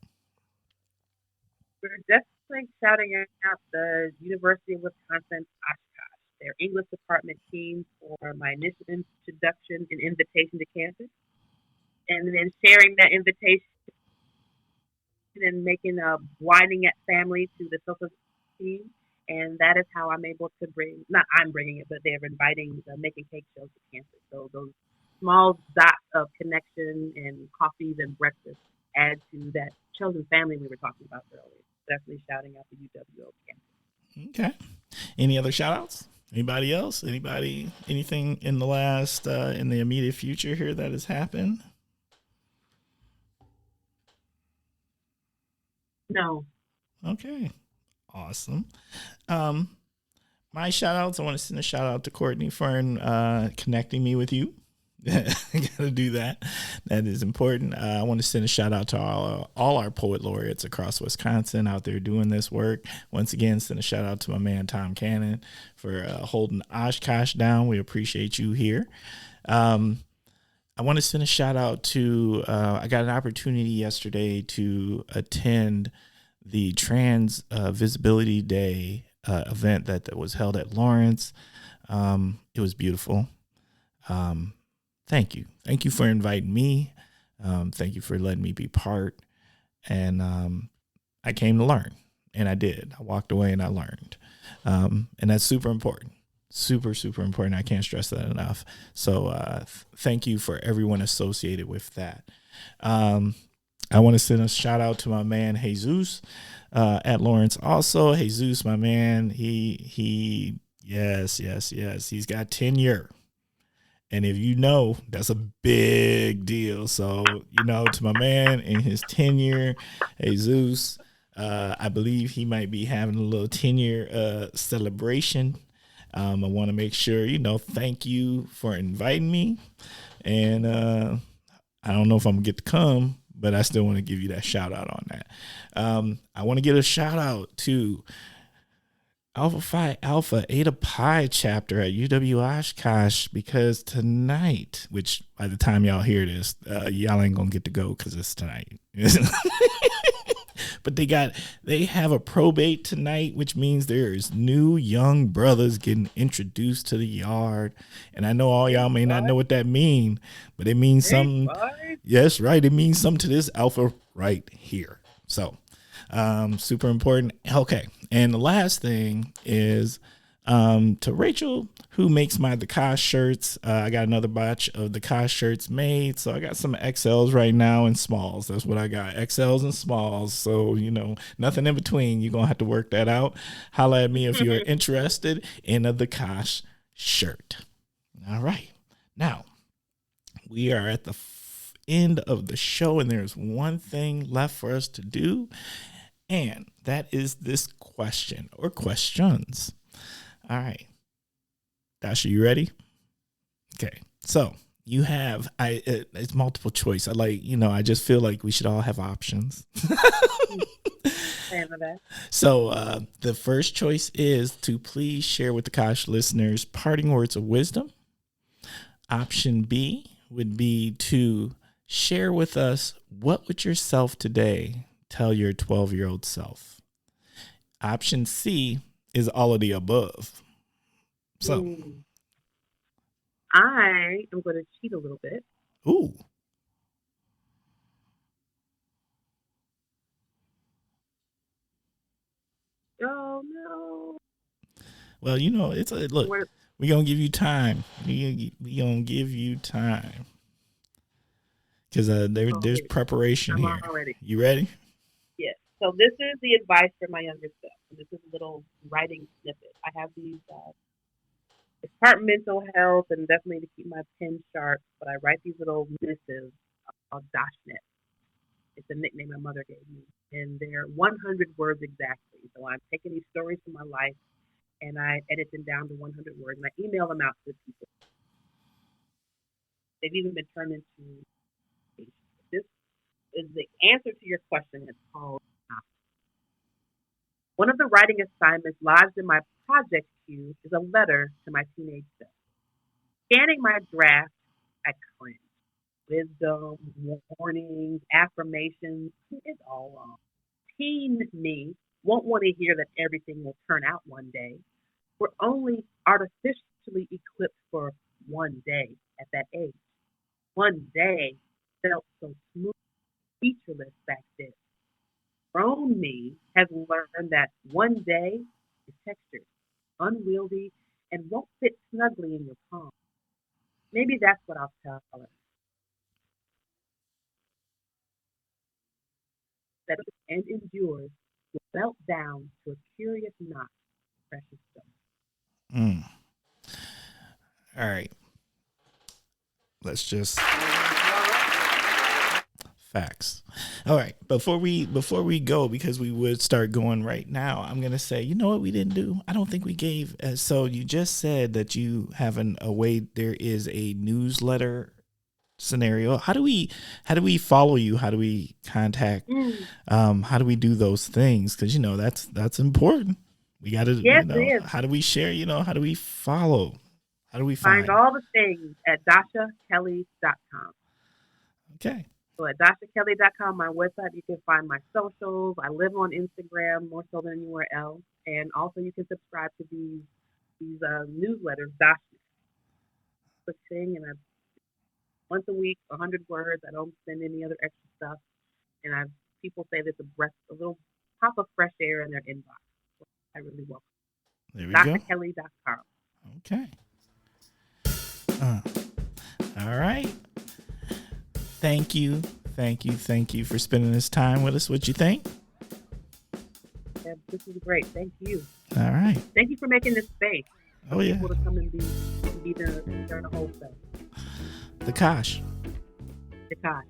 We're definitely shouting out the University of Wisconsin Oshkosh, their English department team, for my initial introduction and invitation to campus, and then sharing that invitation and making a widening at family to the social team. And that is how I'm able to not I'm bringing it, but they're inviting the Making Cake show to campus. So those small dots of connection and coffees and breakfast add to that chosen family we were talking about earlier. Definitely shouting out the UWO campus. Okay. Any other shout outs? Anybody else? Anything in the last, in the immediate future here that has happened? No. Okay. Awesome. My shout outs, I want to send a shout out to Courtney for connecting me with you. I gotta do that. That is important. I want to send a shout out to all our poet laureates across Wisconsin out there doing this work. Once again, send a shout out to my man Tom Cannon for holding Oshkosh down. We appreciate you here. I want to send a shout out to I got an opportunity yesterday to attend the Trans Visibility Day event that was held at Lawrence. It was beautiful. Thank you. Thank you for inviting me. Thank you for letting me be part. And I came to learn, and I did. I walked away and I learned. And that's super important. Super, super important. I can't stress that enough. So thank you for everyone associated with that. I want to send a shout out to my man Jesus at Lawrence. Also, Jesus, my man, yes, he's got tenure. And if you know, that's a big deal. So, to my man and his tenure, Jesus, I believe he might be having a little tenure celebration. I want to make sure, thank you for inviting me. And I don't know if I'm going to get to come, but I still want to give you that shout out on that. I want to give a shout out to Alpha Phi Alpha Eta Pi chapter at UW Oshkosh, because tonight, which by the time y'all hear this, y'all ain't gonna get to go because it's tonight. But they have a probate tonight, which means there's new young brothers getting introduced to the yard. And I know all y'all may not know what that means, but it means something. Yes, right. It means something to this alpha right here. So super important. Okay. And the last thing is to Rachel, who makes the Kosh shirts. I got another batch of the Kosh shirts made. So I got some XLs right now and smalls. That's what I got. XLs and smalls. So, nothing in between. You're going to have to work that out. Holla at me if you're interested in the Kosh shirt. All right. Now, we are at the end of the show, and there's one thing left for us to do. And that is this question or questions. All right. Dasha, you ready? Okay. So you have, it's multiple choice. I just feel like we should all have options. So the first choice is to please share with the Kosh listeners parting words of wisdom. Option B would be to share with us, what would yourself today tell your 12-year-old self? Option C is all of the above. So I am going to cheat a little bit. Ooh. Oh, no. Well, it's look, we're going to give you time. We're going to give you time. Because there's preparation here. Ready. You ready? Yes. So this is the advice for my younger self. And this is a little writing snippet. I have these it's part mental health and definitely to keep my pen sharp, but I write these little missives called Dasha. It's a nickname my mother gave me. And they're 100 words exactly. So I'm taking these stories from my life and I edit them down to 100 words and I email them out to people. They've even been turned into this is the answer to your question. It's called one of the writing assignments lodged in my project queue is a letter to my teenage self. Scanning my draft, I cringe. Wisdom, warnings, affirmations, it's all wrong. Teen me won't want to hear that everything will turn out one day. We're only artificially equipped for one day at that age. One day felt so smooth, featureless back then. Grown me has learned that one day is textured, unwieldy, and won't fit snugly in your palm. Maybe that's what I'll tell her. That and endures will melt down to a curious knot of precious stone. All right. Let's just facts. All right. Before we go, because we would start going right now, I'm gonna say, you know what we didn't do? I don't think we gave. So you just said that you have a way. There is a newsletter scenario. How do we follow you? How do we contact? How do we do those things? Because that's important. We got to. Yes, it is. How do we share? How do we follow? How do we find all the things at DashaKelly.com? Okay. So at DashaKelly.com, my website, you can find my socials. I live on Instagram more so than anywhere else. And also you can subscribe to these newsletters, Dasha. Quick thing, and once a week, 100 words. I don't send any other extra stuff. And people say there's a little pop of fresh air in their inbox. So I really welcome it. There we go. DashaKelly.com. Okay. All right. Thank you for spending this time with us. What'd you think? Yeah, this is great. Thank you. All right. Thank you for making this space. Oh yeah. People to come and be the whole thing. The Kosh. The Kosh.